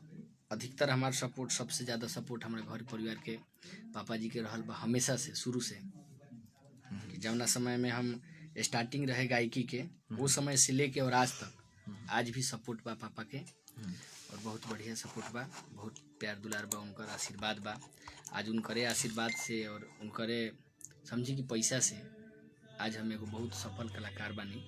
अधिकतर हमार सपोर्ट, सबसे ज़्यादा सपोर्ट हमारे घर परिवार के पापा जी के रहल बा हमेशा से, शुरू से। जौना समय में हम स्टार्टिंग रहे गायकी के, वो समय से लेके और आज तक, आज भी सपोर्ट बा पापा के, और बहुत बढ़िया सपोर्ट बा, बहुत प्यार दुलार बा, उनकर आशीर्वाद बा। आज उनकरे आशीर्वाद से और उनकरे समझी कि पैसा से आज हम एगो बहुत सफल कलाकार बानी।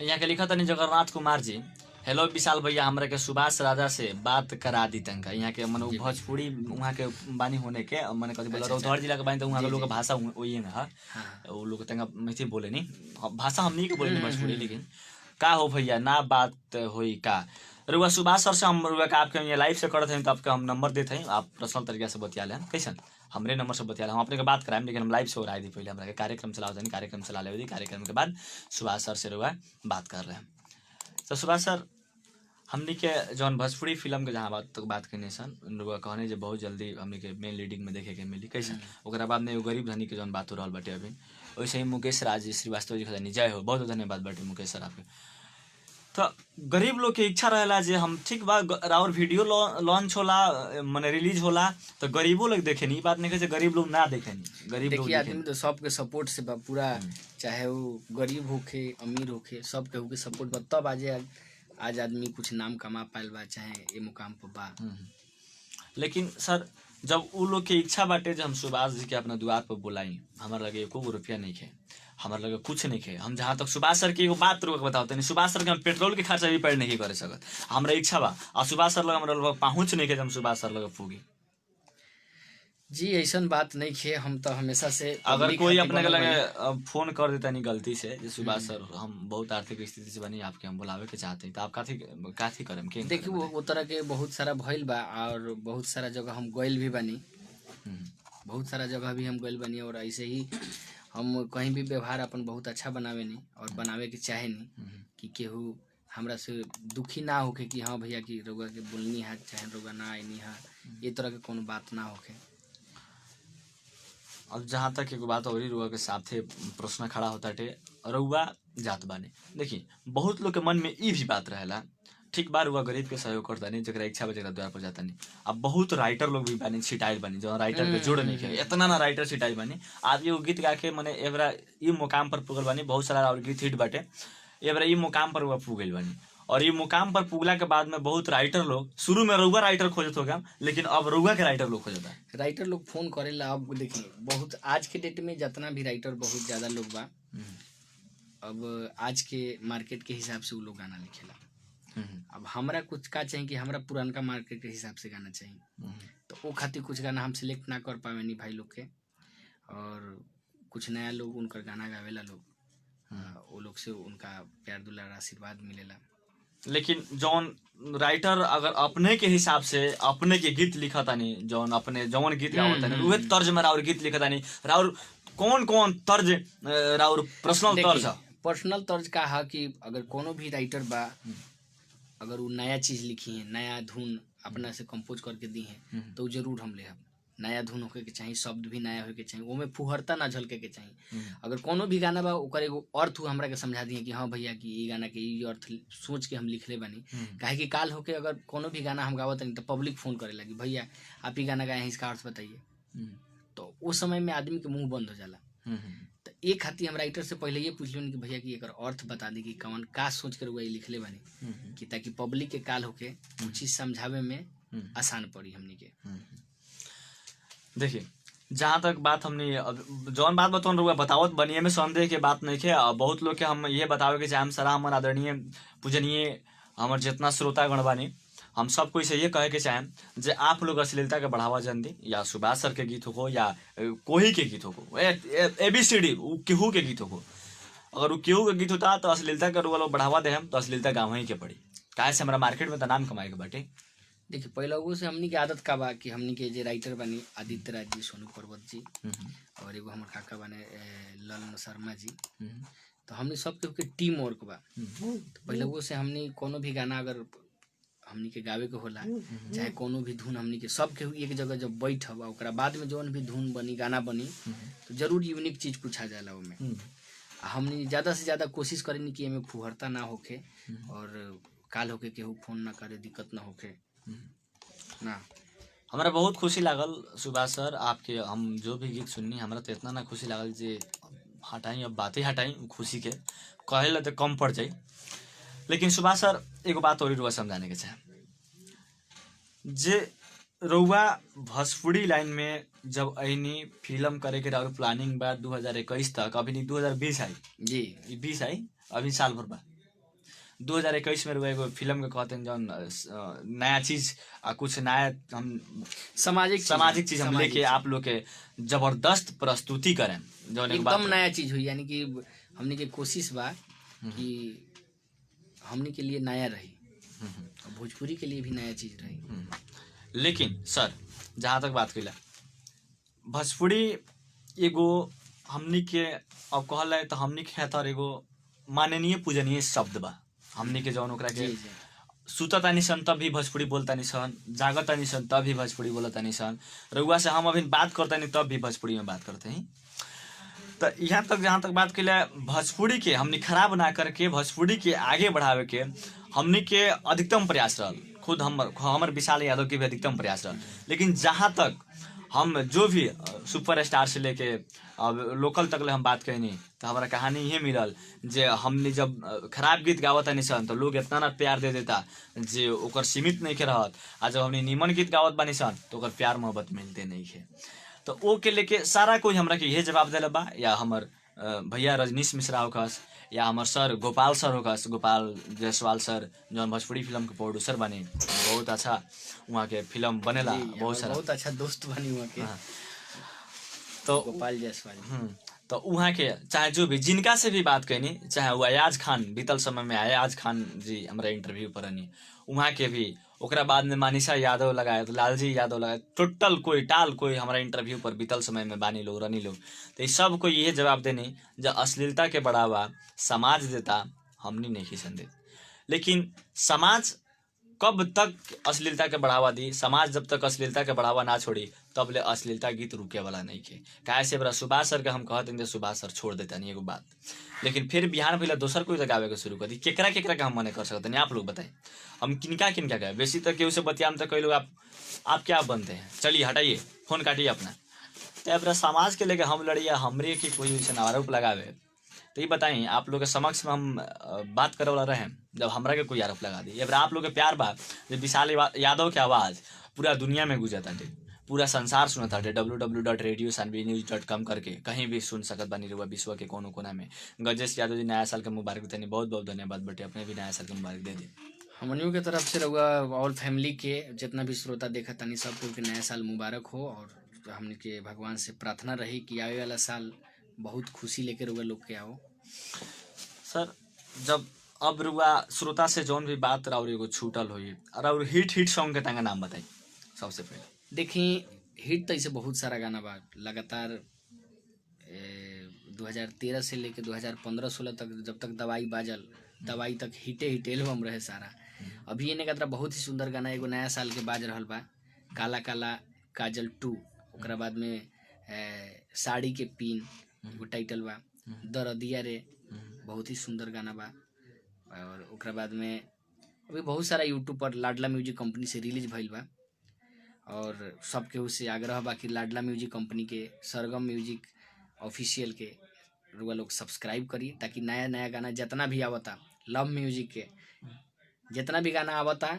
यहाँ के लिखा तनी जगन्नाथ कुमार जी, हेलो विशाल भैया, हमरा के सुभाष राजा से बात करा दी तंका। यहाँ के मन भोजपुरी वहाँ के बानी होने के मैंने कथी बोला, रौतहट जिला के बानी, तो वहाँ के लोग भाषा वही में है, वो लोग तंगा मैथिली बोले नहीं, भाषा हमनी के बोले नहीं भोजपुरी, लेकिन का हो भैया ना बात होई का रुआ सुभाष सर से हम रुआ का आपके ये लाइव से करते हैं, तो आपका हम नंबर देते हैं, आप पर्सनल तरीके से बतिया लें, कैसे हमरे नंबर से बतिया लें, हम अपने के बात कराएं, लेकिन हम लाइव से हो रहा है पहले हमारे कार्यक्रम चलाओ जानी, कार्यक्रम चला ले, कार्यक्रम के बाद सुभाष सर से रुआ बात कर रहे हैं। तो सुभाष सर हमनी के जौन भोजपुरी फिल्म के जहाँ बात करने सन रुआ कहने जो बहुत जल्दी हमनी के मेन लीडिंग में देखे के मिली, कैसे ओकरा बाद में गरीब धनी के जौन बात हो रहा बाटे अभी, वैसे ही मुकेश राज जी श्रीवास्तव जी खजानी जय हो, बहुत धन्यवाद बाटे मुकेश सर आपके। तो गरीब लोग के इच्छा रहेला जे हम ठीक बा और वीडियो लॉन्च होला माने रिलीज होला तो गरीबों लोग देखे नहीं, बात नहीं कि गरीब लोग ना देखे नहीं, गरीब लोग आदमी तो सबके सपोर्ट से बा पूरा, चाहे वो गरीब होके अमीर होके सबके होके सपोर्ट बा, तब आज आदमी कुछ नाम कमा पायल बा, चाहे ये मुकाम पर बा। लेकिन सर जब वो लोग के इच्छा बाटे जब हम सुभाष जी के अपना द्वार पर बुलाई, हमारे लगे एको रुपया नहीं खे, हमारे लगे कुछ नहीं खे, हम जहाँ तक सुभाष सर की एगो बात रोक बताते नहीं, सुभाष सर के हम पेट्रोल के खर्चा भी पैर नहीं करे सकत, हमारा इच्छा बा, और सुभाष सर लगे हमारा पहुँच नहीं खे, हम सुभाष सर लगे पूगी जी, ऐसा बात नहीं खे। हम तो हमेशा से अगर कोई अपने लगे फोन कर देता नहीं गलती से सुभाष सर हम बहुत आर्थिक स्थिति से बनी, आपके हम बुलावे के चाहते हैं, तो आप काथी करम के देखिए वो तरह के बहुत सारा भइल बा, और बहुत सारा जगह हम गइल भी बनी, बहुत सारा जगह भी हम गइल बनी, और ऐसे ही हम कहीं भी व्यवहार अपन बहुत अच्छा बनावे नहीं और बनावे के चाहे नहीं कि केहू हमरा से दुखी ना होके कि हाँ भैया कि रउआ के बोलनी है चाहे रउआ ना आईनी है, ये तरह के कोनो बात ना होके। अब जहाँ तक एगो बात और रउआ के साथे प्रश्न खड़ा होता टे, रउआ जात बानी, देखिए बहुत लोग के मन में ई भी बात रहेला, ठीक बार हुआ गरीब के सहयोग करता नहीं, जरा इच्छा बा जरा द्वार पर जाता नहीं। अब बहुत राइटर लोग भी बानी, छिटाइल बानी, जो राइटर के जोड़ नहीं है, इतना ना राइटर छिटाइल बानी। आज ये गीत गा के मने एबरा ई मुकाम पर पुगल बानी, बहुत सारा और गीत हिट बाटे, एबरा ई मुकाम पर हुआ पुगल बानी। और ये मुकाम पर पुगला के बाद में बहुत राइटर लोग, शुरू में रउआ राइटर खोजत होगा, लेकिन अब रउआ के राइटर लोग खोजता है। राइटर लोग फोन करेला। अब देखिए बहुत आज के डेट में जितना भी राइटर बहुत ज्यादा लोग बा, अब आज के मार्केट के हिसाब से वो लोग गाना लिखेला। अब हमरा कुछ का चाहिए कि हमरा पुरानका मार्केट के हिसाब से गाना चाहिए, तो वो खातिर कुछ गाना हम सिलेक्ट ना कर पावे नहीं भाई लोग के, और कुछ नया लोग उनकर गाना गावेला लोग, वो लोग से उनका प्यार दुलार आशीर्वाद मिलेला। लेकिन जौन राइटर अगर अपने के हिसाब से अपने के गीत लिखतानी, जौन अपने जौन गीत गावतानी उहे तर्ज में राउर गीत लिखतानी, राउर कौन कौन तर्ज राउर पर्सनल तर्ज है? पर्सनल तर्ज का है कि अगर कोनो भी राइटर बा, अगर वो नया चीज लिखी है, नया धुन अपना से कंपोज करके दी है, तो जरूर हम ले। नया धुन होके के चाहिए, शब्द भी नया होके चाहिए, वो में फुहरता ना झलके के चाहिए। अगर कोनो भी गाना बा ओकर एगो अर्थ हमरा के समझा दिए कि हाँ भैया कि ई गाना के ई अर्थ सोच के हम लिखले बानी। काहे कि काल होके अगर कोनो भी गाना हम गावत नहीं तो पब्लिक फोन करे लगी, भैया आप ही गाना गाए हैं, इसका अर्थ बताइए, तो उस समय में आदमी के मुंह बंद हो जाला। तो एक खातिर हम राइटर से पहले ये पूछ लें कि भैया कि एकर अर्थ बता दी कि कौन का सोच कर वही लिखले बानी, कि ताकि पब्लिक के काल होके वो चीज समझावे में आसान पड़ी हमनी के। देखिए जहाँ तक बात हमने जौन बात बतौन रहुआ बतावत बनिए में संदेह के बात नहीं है। बहुत लोग के हम ये बतावे के चाहे, हम सलाह हमर आदरणीय पूजनीय हमर जितना श्रोतागण बानी, हम सब कोई से ये कहे के चाहें जे आप लोग अश्लीलता के बढ़ावा जन दी, या सुभाष सर के गीत हो या कोई के गीत हो, ABCD केहू के गीत हो, अगर वो केहू के गीत होता तो अश्लीलता के लोग बढ़ावा दे हम तो अश्लीलता गाँव ही के पड़ी, काहे से हमारा मार्केट में तो नाम कमाए के बाटे। देखिए पहले वो से हमनी के आदत का बा कि हमनी के जे राइटर बनी आदित्य राज जी, सोनू पर्वत जी, और एगो हमार काका बने ललन शर्मा जी, तो हमनी सब के टीम वर्क बा। तो पहले वो से हमनी कोनो भी गाना अगर हमनी के गावे के होला, चाहे कोनो भी धुन हमनी के सब के एक जगह जब बैठब ओकरा बाद में जौन भी धुन बनी गाना बनी तो जरूर यूनिक चीज पूछा जाला ओमे। हमनी ज्यादा से ज्यादा कोशिश करेनी कि एमे फुहरता ना होके और काल होके केहू फोन ना करे, दिक्कत ना होके ना। हमारा बहुत खुशी लागल सुभाष सर, आपके हम जो भी गीत सुननी हमारा तो इतना ना खुशी लागल जे हटाई, अब बातें हटाई खुशी के कहे तो कम पड़ जाए। लेकिन सुभाष सर एगो बात और रुआ समझाने के चाहे, जे रउआ भोजपुरी लाइन में जब ऐनी फिल्म करे के रहा प्लानिंग बा 2021 तक, अभी नहीं 2020 आई जी, 20 आई अभी साल भर बा, 2021 में एगो फिल्म के कहते हैं जौन नया चीज कुछ नया हम सामाजिक चीज हम लेके आप लोग के जबरदस्त प्रस्तुति करें, जौन एकदम नया चीज हुई, यानी कि हमने के कोशिश बा कि हमने के लिए नया रही, भोजपुरी के लिए भी नया चीज रही। लेकिन सर जहाँ तक बात कैला भोजपुरी एगो हमनी के अब कहल है तो हमनी के खातिर एगो माननीय पूजनीय शब्द बा। हमनी के जौन ओकरा के सुततानी सन तब भी भोजपुरी बोलतानी सन, जागतानी सन तब भी भोजपुरी बोलतानी सन, रउआ से हम अभी बात करतानी तब भी भोजपुरी में बात करते हैं। तो यहाँ तक जहाँ तक बात कैला भोजपुरी के हमनी खराब ना करके भोजपुरी के आगे बढ़ावे के हमनी के अधिकतम प्रयास रहल, खुद हमर विशाल यादव के भी अधिकतम प्रयास रहल। लेकिन जहाँ तक हम जो भी सुपरस्टार से लेके अब लोकल तक ले हम बात कहनी तो हमारा कहानी ये मिलल जे हमने जब खराब गीत गावतानी सन तो लोग इतना ना प्यार दे देता जे ओकर सीमित नहीं के रहत, आ जब हमने नीमन गीत गावत बानी सन तो ओकर प्यार मोहब्बत मिलते नहीं है। तो ओ के लेके सारा कोई हमरा के यह जवाब दिला बा, या हमर भैया रजनीश मिश्रा होकस, या हमार सर गोपाल सर होकस, गोपाल जायसवाल सर जौन भोजपुरी फिल्म के प्रोड्यूसर बने, बहुत अच्छा वहाँ के फिल्म बनेला, बहुत अच्छा दोस्त बनी वहाँ के, तो गोपाल जायसवाल। तो वहाँ के चाहे जो भी जिनका से भी बात कहनी, चाहे वो अयाज खान बीतल समय में अयाज खान जी हमारा इंटरव्यू पर रहनी, वहाँ के भी ओकरा बाद में मानिशा यादव लगाए, तो लालजी यादव लगाए, टोटल कोई टाल कोई हमारा इंटरव्यू पर बीतल समय में बानी लोग रनी लोग। तो इस सब को यही जवाब देनी जब अश्लीलता के बढ़ावा समाज देता हमनी नहीं खिसन दे। लेकिन समाज कब तक अश्लीलता के बढ़ावा दी? समाज जब तक अश्लीलता के बढ़ावा ना छोड़ी तब ले अश्लीलता गीत रुके वाला नहीं के। काहे से बड़ा सुभाष सर के हम कहते हैं सुभाष सर छोड़ देता नहीं एगो बात, लेकिन फिर बिहान पहले दोसर कोई गावे के शुरू कर दी। केकरा केकरा के हम मने कर सकते नहीं? आप लोग बताएं, हम किनका किनका गए? वैसे तक केहू से बतियाम तो कई लोग आप क्या बनते हैं, चलिए हटाइए फोन काटिए अपना। तो अब समाज के लेके हम लड़िए, हमरे की कोई ऐसा आरोप लगावे तो ये बताइए आप लोग के समक्ष में हम बात करे वाला रहे जब हमरा के कोई आरोप लगा दी। अब आप लोग के प्यार बा जब विशाल यादव के आवाज़ पूरा दुनिया में गुजरता थे, पूरा संसार सुनता थे, www.radiosanvinews.com करके कहीं भी सुन सकत बानी रहुआ विश्व के कोनो कोना में। गजेश यादव जी नया साल के मुबारक देते, बहुत बहुत धन्यवाद बेटे, अपने भी नया साल के मुबारक दे दी। हमनियों के तरफ से रहुआ ऑल फैमिली के जितना भी श्रोता देखा तनी सब के नया साल मुबारक हो। और हमने के भगवान से प्रार्थना रही कि आवे वाला साल बहुत खुशी लेकर रहुआ लोग के आओ। सर जब अब रुआ श्रोता से जौन भी बात रहा और एगो छूटल हुई और हिट सॉन्ग के तंगा नाम बताई सबसे पहले। देखी हिट तो ऐसे बहुत सारा गाना बा, लगातार 2013 से लेके 2015-16 तक जब तक दवाई बाजल दवाई तक हिट एल्बम रहे सारा। अभी इन्हें का बहुत ही सुंदर गाना एगो नया साल के बाज रहल बा, काला काला काजल 2। ओकरा बाद में साड़ी के पिन एगो टाइटल बा, दरदिया रे बहुत ही सुंदर गाना बा। और ओकरा बाद में अभी बहुत सारा यूट्यूब पर लाडला म्यूजिक कंपनी से रिलीज भइल बा। और सबके उससे आग्रह बा कि लाडला म्यूजिक कंपनी के सरगम म्यूजिक ऑफिशियल के रुआ लोग सब्सक्राइब करी, ताकि नया नया गाना जितना भी आवता, लव म्यूजिक के जितना भी गाना आवता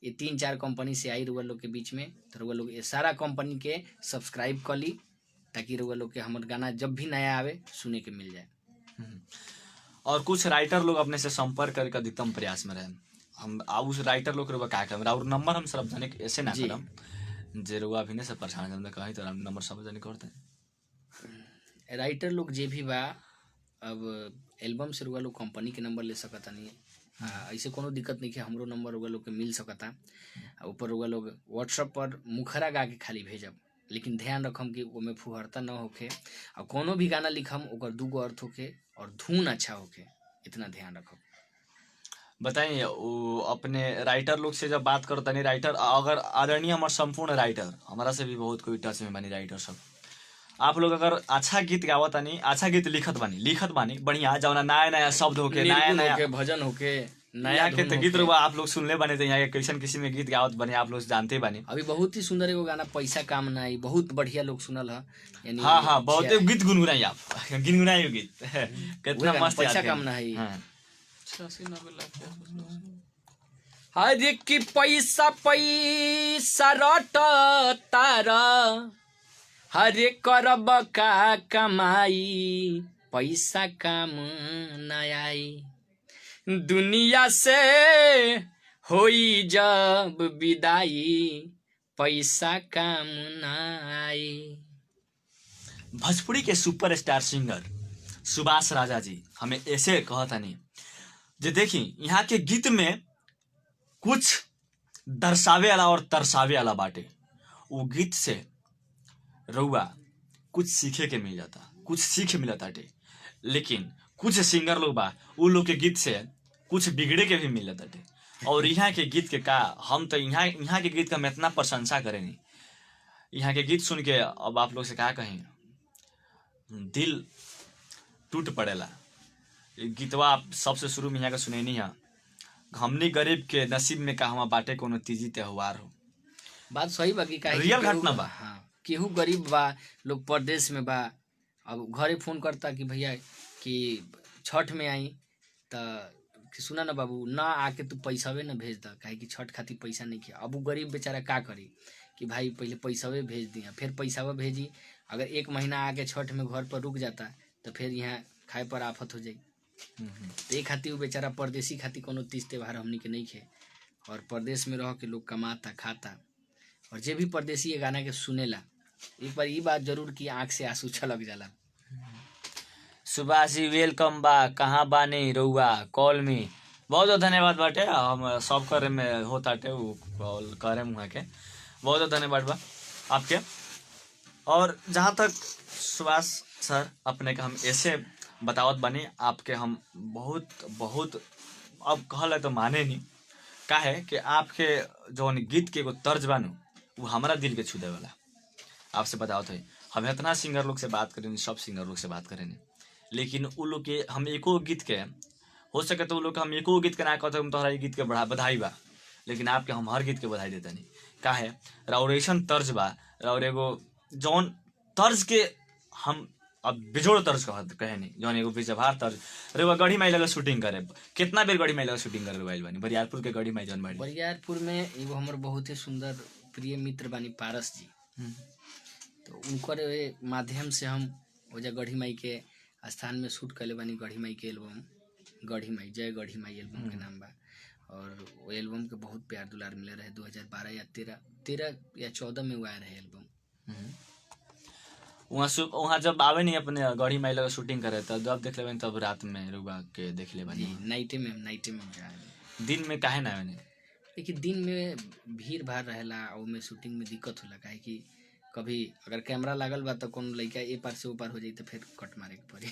ये 3-4 कंपनी से आई रुआ लोग के बीच में, तो रुआ लोग ये सारा कंपनी के सब्सक्राइब कर ली ताकि रुआ लोग के हमारे गाना जब भी नया आवे सुने के मिल जाए। और कुछ राइटर लोग अपने से संपर्क करके अधिकतम प्रयास में रहे, हम उस राइटर लोग के क्या करें और नंबर हम सब जाने ऐसे ना करम जे रुआ भी नहीं सब परेशान जब कहीं तो नंबर सब जाने करते हैं। राइटर लोग जे भी बा अब एल्बम से रुआ लोग कंपनी के नंबर ले सकता नहीं, ऐसे कोनो दिक्कत नहीं कि हमरो नंबर रुआ लोग के मिल सकता। ऊपर रुआ लोग व्हाट्सएप पर मुखरा गा के खाली भेजब, लेकिन ध्यान रखम कि ओमे फुहरता न होके, और कोनो भी गाना लिखम ओकर 2 गो अर्थ होके और धुन अच्छा होके, इतना ध्यान रखो। बताइए वो अपने राइटर लोग से जब बात करता नहीं, राइटर अगर आदरणीय हमारे संपूर्ण राइटर हमारा से भी बहुत कोई टच में बनी राइटर सब, आप लोग अगर अच्छा गीत गावत नहीं, अच्छा गीत लिखत बानी बढ़िया जौना नया नया शब्द होके, नया भजन होके, नया के तो गीत रुआ आप लोग सुनले बने थे, यहाँ कैसन किसी में गीत गावत बने आप लोग जानते बने। अभी बहुत ही सुंदर एगो गाना पैसा काम ना आई, बहुत बढ़िया लोग सुनल है, यानी हाँ बहुत गीत गुनगुनाई, आप गुनगुनाई गीत कितना मस्त पैसा काम ना आई। हरे कि पैसा पैसा रट तारा, हरे करब का कमाई, पैसा काम ना आई, दुनिया से होई जब विदाई, पैसा काम ना आई। भोजपुरी के सुपरस्टार सिंगर सुभाष राजा जी हमें ऐसे कहता नहीं जे देखी यहाँ के गीत में कुछ दर्शावे वाला और तरसावे वाला बाटे, वो गीत से रउआ कुछ सीखे के मिल जाता, कुछ सीख मिलता टे। लेकिन कुछ सिंगर लोग बा वो लोग के गीत से कुछ बिगड़े के भी मिल जाता टे। और यहाँ के गीत के का हम तो यहाँ के गीत का हम इतना प्रशंसा करें नहीं, यहाँ के गीत सुन के अब आप लोग से क्या कहें, दिल टूट पड़ेला। गीतवा आप सबसे शुरू में यहाँ का सुने नहीं है, हमने गरीब के नसीब में कहवा बाटे कोनो तीजी त्योहार हो। बात सही बा कि रियल घटना बा। हाँ, केहू गरीब बा, लोग परदेश में बा, अब घरे फोन करता कि भैया कि छठ में आई, तो सुना ना बाबू ना आके तू पैसावे ना भेज दा, काहे कि छठ खातिर पैसा नहीं किया। अब वो गरीब बेचारा का करी कि भाई पहले पैसावे भेज दिया, फिर पैसावा भेजी, अगर 1 महीना आके छठ में घर पर रुक जाता तो फिर यहाँ खाए पर आफत हो जाई। तो एक खातिर बेचारा परदेसी खातिर कोनो तीज त्योहार हमनी के नहीं खे, और परदेश में रह के लोग कमाता खाता। और जे भी परदेसी ये गाना के सुनेला एक बार ये बात जरूर कि आँख से आंसू छलक जाला। सुभाष जी वेलकम बा, कहाँ बानी रउआ, कॉल मी बहुत बहुत धन्यवाद बाटे, हम सब करे में होताटे उ कॉल करे वहाँ के, बहुत बहुत धन्यवाद बा आपके। और जहाँ तक सुभाष सर अपने का हम ऐसे बतावत बनी आपके, हम बहुत बहुत अब कहल तो माने नहीं, का है कि आपके जौन गीत के एगो तर्ज बानू वो हमारा दिल के छू दे वाला। आपसे बतावत है, हम इतना सिंगर लोग से बात करें, सब सिंगर लोग से बात करें, लेकिन उ लोग के हम एको गीत के हो सके तो उ लोग के हम एको गीत के ना कहते हम तोहरा ये गीत के बधाई बा, लेकिन आपके हम हर गीत के बधाई देते नहीं। का है और ऐसा तर्ज बा और एगो जौन तर्ज के हम अब बिजोड़ तर्ज कहे नहीं, जौन एगो बीजभार तर्ज। अरे वह गढ़ी माई लगा शूटिंग करे, कितना बेर गढ़ी माई लगा शूटिंग करे बाइल बानी, बरियारपुर के गढ़ी माई जौन बाड़ी। बरियारपुर में एगो हमर बहुत ही सुंदर प्रिय मित्र बानी पारस जी, तो उनकर माध्यम से हम ओजा गढ़ी माई के स्थान में शूट कैले बानी। गढ़ी माई के एल्बम, गढ़ी माई जय गढ़ी माई एल्बम के नाम बा, और वो एल्बम के बहुत प्यार दुलार मिले रहे। 2012 या 13 या 14 में वो आया रहे एल्बम। वहाँ जब आवे नहीं अपने गढ़ी माई लगा शूटिंग करे तो जब देख लेबे तब रात में रुआ के देख ले बानी। नाइटे में जाए। दिन में काहे ना आवे? देखिए दिन में भीड़ भाड़ रहेला और में शूटिंग में दिक्कत होला, काहे कि कभी अगर कैमरा लागल बा तो कौन लड़का ए पार से ओ पार हो जाई तो फिर कट मारे के पड़ी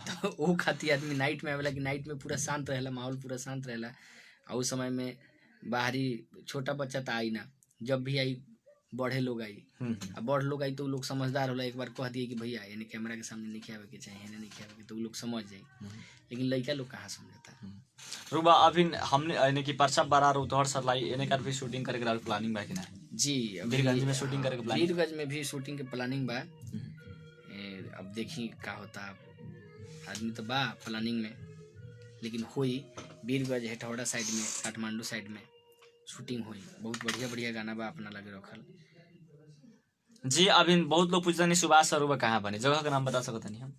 तो वो खातिर आदमी नाइट में आवेला कि नाइट में पूरा शांत रहेला, माहौल पूरा शांत रहेला। और उस समय में बाहरी छोटा बच्चा तो आई ना, जब भी आई बड़े लोग आई, अब बड़ लोग आई तो वो लोग समझदार होला, एक बार कह दिए कि भैया यानी कैमरा के सामने नहीं आवे के चाहिए, नहीं आवे के, तो वो लोग समझ जाए। लेकिन लड़का लोग कहाँ समझता है। रुबा अभी हमने यानी कि परसा बारा उतहर सरलाई एने कर भी शूटिंग करे के प्लानिंग बा कि ना? जी वीरगंज में शूटिंग करे के प्लानिंग, वीरगंज में भी शूटिंग के प्लानिंग बा। अब देखी का होता, आदमी तो बा प्लानिंग में, लेकिन होई वीरगंज हेठौड़ा साइड में, काठमांडू साइड में शूटिंग हुई। बहुत बढ़िया बढ़िया गाना बा अपना लगे रखल जी। अभी बहुत लोग पूछते नहीं सुभाष सर कहाँ बने, जगह का नाम बता सकते नहीं हम?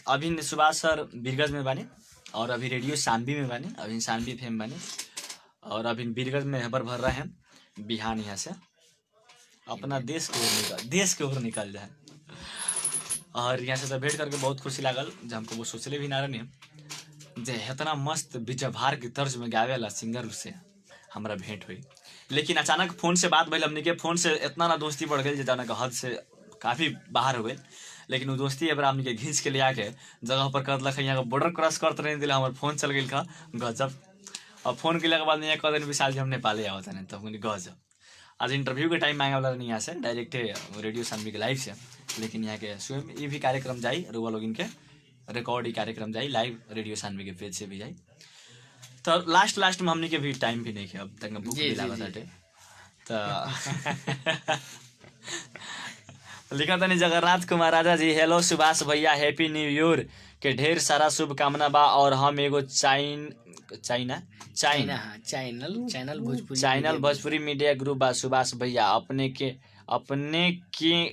अभी सुभाष सर वीरगंज में बने, और अभी रेडियो सानवी में बने, अभी सानवी फेम बने, और अभी वीरगंज में खबर भर रहे हैं। बिहान यहाँ से अपना देश के ओर निकल जाए। और यहाँ से तो भेंट करके बहुत खुशी लागल, जब हमको वो सोचले भी ना रहे जे इतना मस्त बीजभार की तर्ज में गावे वाला सिंगर से हमारा भेंट हुई। लेकिन अचानक फोन से बात भइल, हमने के फोन से इतना ना दोस्ती बढ़ गई जाना का हद से काफ़ी बाहर हो गए। लेकिन वो दोस्ती अब हमने के घींच के ले आके जगह पर कर लख, यहाँ बॉर्डर क्रॉस करते नहीं दिला, हमारे फोन चल गई का गजब। और फोन के के बाद यहाँ कह दिन विशाल जी हम नेपाले आवता नहीं, तो हमने गजब। आज इंटरव्यू के टाइम मांगे वाला नहीं यहाँ से डायरेक्ट रेडियो सानवी के लाइव से, लेकिन यहाँ के स्वयं ये भी कार्यक्रम जाई, रुआ लोग इनके रिकॉर्ड ही कार्यक्रम जाई लाइव रेडियो सानवी के पेज से भी जाई। तो लास्ट में हमने के भी टाइम भी नहीं किया, अब तक भूख भी लागत बाटे। तो लिखा था नहीं जगन्नाथ कुमार राजा जी, हेलो सुभाष भैया, हैप्पी न्यू ईयर के ढेर सारा शुभकामना बा। और हम एगो चैनल भोजपुरी मीडिया ग्रुप बा सुभाष भैया, अपने के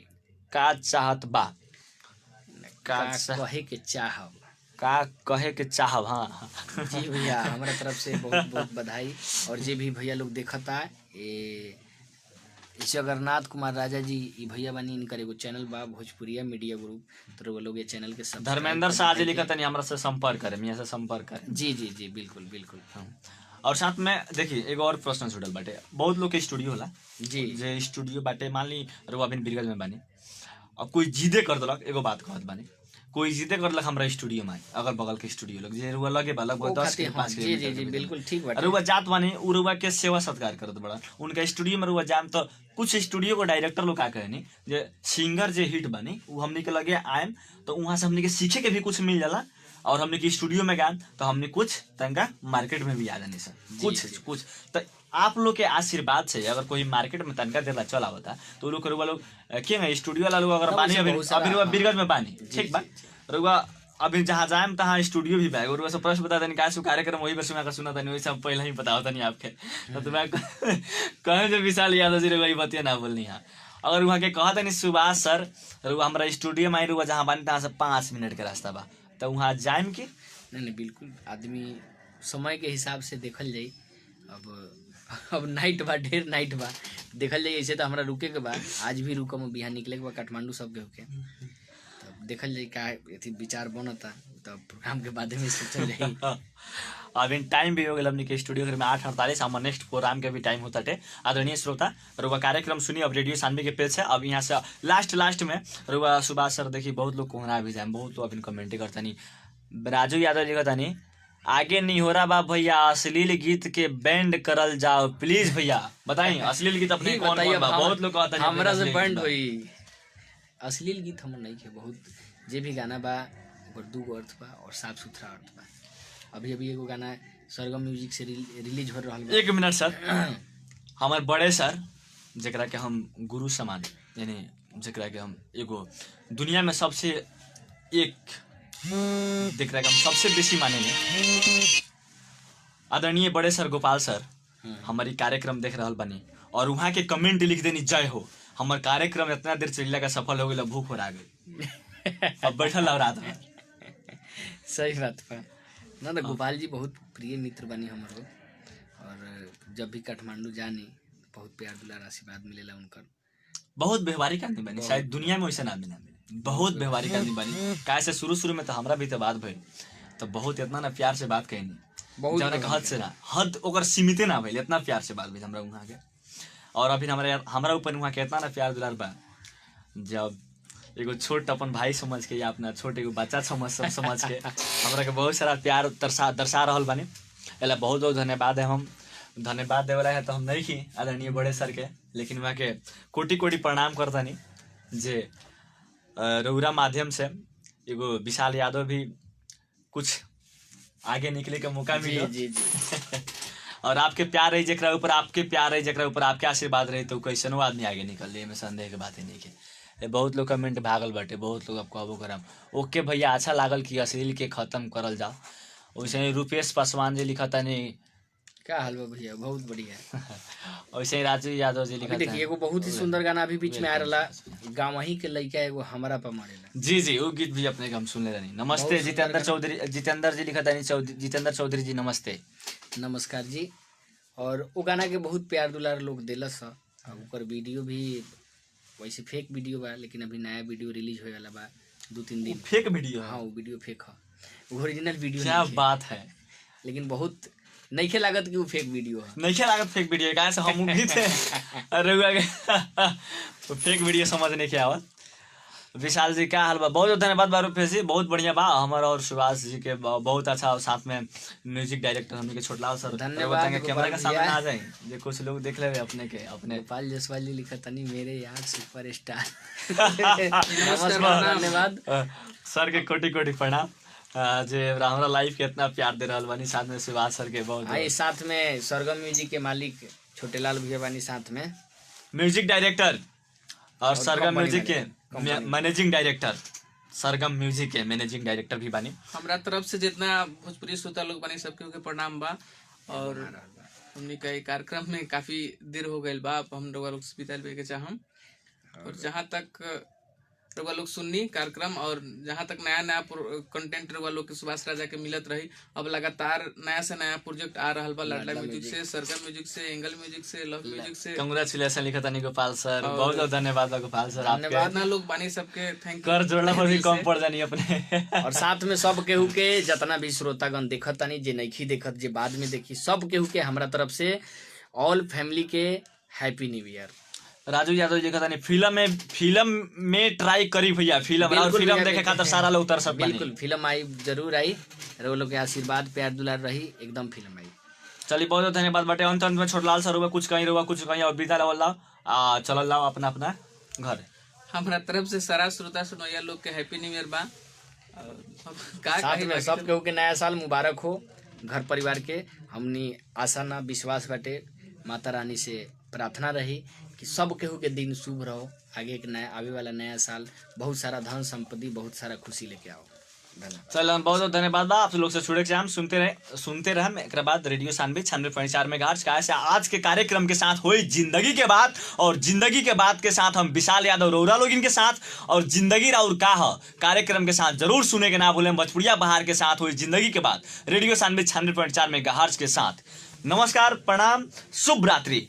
का चाहत बा, कहे के चाहब। हाँ जी भैया, हमारा तरफ से बहुत बहुत बधाई। और जे भी भैया लोग देखता ये जगन्नाथ कुमार राजा जी भैया बनी, इनकर एगो चैनल बा भोजपुरिया मीडिया ग्रुप, तो वो लोग ये चैनल के सब धर्मेंद्र शाह जी लिखा नहीं हमरा से संपर्क करें, यहाँ से संपर्क करें। जी जी जी बिल्कुल बिल्कुल। और साथ में देखिए एगो और प्रश्न छूटल बाटे, बहुत लोग के स्टूडियो होला जी, जे स्टूडियो बाटे, मान ली रुआ अभी वीरगंज में बानी, अब कोई जिदे कर दलक, एगो बात कहत बानी, कोई जिदे कर लक हमरा स्टूडियो में, अगल बगल के स्टूडियो लोग जे रुआ लगे बा लगभग 10 से 5 जी जी जी बिल्कुल ठीक बात। रुआ जात बानी, उ रुआ के सेवा सत्कार करत बड़ा, उनका स्टूडियो में रुआ जाम तो कुछ स्टूडियो को डायरेक्टर लोग का कहनी जे सिंगर जे हिट बनी वो हमने के लगे आएम तो वहाँ से हमने के सीखे के भी कुछ मिल जाला, और हमने के स्टूडियो में गान तो हमने कुछ तंगा मार्केट में भी आ जाने सर कुछ तो आप लोग के आशीर्वाद से अगर कोई मार्केट में तनका देला चला होता तो लोग क्या स्टूडियो वाला लोग अगर बानी अभी वीरगंज में बानी ठीक बा, रुआ अभी जहाँ जाए तहाँ स्टूडियो भी बैग और प्रश्न बता देनी क्या कार्यक्रम वही पर सुना था, वही सब पहले ही पता होता नहीं आपके, तो मैं कहें जो विशाल यादव जी वही बतिया ना बोलनी है। अगर वहाँ के कहते नहीं सुभाष सर रुआ हमारा स्टूडियो में आई, रुआ जहाँ बानी तहाँ से 5 मिनट के रास्ता बा, तो वहाँ जाए की नहीं बिल्कुल, आदमी समय के हिसाब से देखल जाई। अब नाइट बा, ढेर नाइट बा, देखल जाई ऐसे तो हमारा रुके के बाद आज भी रुकम, बिहार निकले के बाद काठमांडू सब के होके, तब देखल जाए का अथी विचार बनता तो प्रोग्राम के बाद में सोचल जाई। अभी टाइम भी हो गया हमने के स्टूडियो घर में 8:48 हमारे नेक्स्ट प्रोग्राम के भी टाइम होता है। आदरणीय श्रोता रुआ कार्यक्रम सुनी अब रेडियो सानवी के पेज से। अब यहाँ से लास्ट में रुआ सुभाष सर देखिए बहुत लोग कोहरा भी जाए, बहुत लोग अभी कमेंट करता नहीं। राजू यादव लिखता नहीं आगे नहीं हो रहा बा भैया, अश्लील गीत के बैंड करल जाओ प्लीज भैया। बताइए अश्लील गीत अपने कौन कौन बा? बहुत लोग कहता हमरा से बैंड होई। अश्लील गीत हमर नहीं है, बहुत जे भी गाना बा ओकर दूगो अर्थ बा और साफ सुथरा अर्थ बा। अभी एगो गाना सरगम म्यूजिक से रिलीज हो रहा है। 1 मिनट सर, हमारे बड़े सर जरा के हम गुरु समान, यानी जरा के हम एगो दुनिया में सबसे एक देख रहा हम सबसे बेसी मानेंगे आदरणीय बड़े सर गोपाल सर हमारी कार्यक्रम देख रहा बनी और वहाँ के कमेंट लिख देनी जय हो। हमार कार्यक्रम इतना देर चलने का सफल हो गया, भूख हो रहा गई अब बैठल और रात में। सही बात बा ना। तो गोपाल जी बहुत प्रिय मित्र बनी हमारो और जब भी काठमांडू जानी बहुत प्यार दुलार आशीर्वाद मिलेला उनकर। बहुत व्यवहारिक आदमी बनी, शायद दुनिया में वैसे आदमी ना मिले। बहुत व्यवहारिक आदमी बनी। कैसे शुरू में तो हमरा भी तो बात भइल तो बहुत इतना ना प्यार से बात कहनी, बहुत हद से ना हद ओकर सीमित ना भइल, इतना प्यार से बात भइल हमरा वहाँ के। और अभी हमारा ऊपर वहाँ के इतना ना प्यार दुलार बा, जब एगो छोट अपन भाई समझ के या अपना छोट एगो बच्चा समझ के हमरा के बहुत सारा प्यार दर्शा रहल बानी। एला बहुत बहुत धन्यवाद है। हम धन्यवाद देवला है तो हम नहीं की आदरणीय बड़े सर के, लेकिन वहाँ के कोटि कोटि प्रणाम करतानी जे रउरा माध्यम से एगो विशाल यादव भी कुछ आगे निकले का मौका मिला। जी जी और आपके प्यार रही जरा ऊपर, आपके प्यार रही जरा ऊपर, आपके आशीर्वाद रही तो कैसनो आदमी आगे निकल रही में संदेह के बात ही नहीं है। बहुत लोग कमेंट भागल बाटे, बहुत लोग आपको कहबो करम ओके भैया अच्छा लागल कि अश्लील के खत्म करल जाओ। वैसे ही रूपेश पासवान जी लिखता नहीं क्या हाल बा भैया, बहुत बढ़िया। वैसे ही राजू यादव जी लिखता देखिए एगो बहुत ही सुंदर गाना अभी बीच में आ रहा गाँव ही के लड़का एगो हमारा पर मारेला। जी जी वो गीत भी अपने हम सुन ले रही। नमस्ते जितेंद्र चौधरी, जितेंद्र जी लिखता नहीं जितेंद्र चौधरी जी नमस्ते नमस्कार जी। और वो गाना के बहुत प्यार दुलार लोग दिलस है। ओकर वीडियो भी वैसे फेक वीडियो बा, लेकिन अभी नया वीडियो रिलीज होए वाला बा 2-3 दिन। फेक वीडियो? हाँ वो वीडियो फेक है, ओरिजिनल वीडियो क्या बात है। लेकिन बहुत नहीं लागत कि वो फेक वीडियो है। नहीं लागत फेक वीडियो है, से हम भी थे अरे फेक वीडियो समझ नहीं क्या आवत। विशाल जी क्या हाल बा? बहुत धन्यवाद बा रूपेश जी, बहुत बढ़िया बा। हमारा और सुभाष जी के बहुत अच्छा, साथ में म्यूजिक डायरेक्टर हमने के छोटलाल सर धन्यवाद। कैमरा के सामने आ जाए जे कुछ लोग देख ले अपने के अपने गोपाल जसवाल जी लिखा तनी मेरे यार सुपर स्टार। धन्यवाद सर के कोटि कोटि प्रणाम जे हमारा लाइफ के इतना प्यार दे रहा बानी। साथ में सुभाष सर के बहुत साथ में सरगम म्यूजिक के मालिक छोटेलाल भैया बानी, साथ में म्यूजिक डायरेक्टर और सरगम म्यूजिक के मैनेजिंग डायरेक्टर, सरगम म्यूजिक के मैनेजिंग डायरेक्टर भी बानी। हमरा तरफ से जितना भोजपुरी श्रोता लोग बानी सबके प्रणाम बा। और हमने का कार्यक्रम में काफी देर हो गई बा, हम लोग विदा लेवे के चाहम। और जहाँ तक रउआ लोग सुननी कार्यक्रम और जहाँ तक नया नया कंटेंट रउआ लोग के सुभाष राजा के मिलत रही। अब लगातार नया से नया प्रोजेक्ट आ रहा बा, लाडला म्यूजिक से, सरगम म्यूजिक से, एंगल म्यूजिक से, लव म्यूजिक से। कांग्रेचुलेशन लिखा था गोपाल सर, बहुत बहुत धन्यवाद गोपाल सर। धन्यवाद लोग बानी सबके, थैंक यू। कर जोड़ना पर भी कम पड़ जानी अपने। और साथ में सब केहू के जितना भी श्रोतागण देखत तानी, जे नहीं देखत, जे बाद में देखी, सब केहू के हमरा तरफ से ऑल फैमिली के happy new year. Raju Yadav ji कहता नहीं फिल्म में ट्राई करी भैया, फिल्म और फिल्म देखे खातिर सारा लोग उतर सब। बिल्कुल फिल्म आई, जरूर आई, रउआ लोग के आशीर्वाद प्यार दुलार रही, एकदम फिल्म आई। चलिए बहुत बहुत धन्यवाद बाटे। अंत में छोटलाल सर कुछ कहीं और विदा लेवल चल लाओ अपना अपना घर। हमारा तरफ से सारा श्रोता सुनैया लोग के हैप्पी न्यू ईयर बा। साथ में सब केहू के नया साल मुबारक हो। घर परिवार के हमनी आशा ना विश्वास बाटे, माता रानी से प्रार्थना रही कि सब केहू के दिन शुभ रहो, आगे के नया आवे वाला नया साल बहुत सारा धन संपत्ति, बहुत सारा खुशी लेके आओ। चलो बहुत बहुत धन्यवाद बा आप लोग से जुड़े के हम सुनते रहे। एक बाद रेडियो सानवी 96.4 मेगाहर्ट्ज का ऐसे आज के कार्यक्रम के साथ हुई जिंदगी के बात, और जिंदगी के बात के साथ हम विशाल यादव रौरा लोग इनके साथ, और जिंदगी राउर का कार्यक्रम के साथ जरूर सुने के ना भूलें। भोजपुरिया बहार के साथ हुई जिंदगी के बात रेडियो सानवी 96.4 मेगाहर्ट्ज के साथ। नमस्कार, प्रणाम, शुभ रात्रि।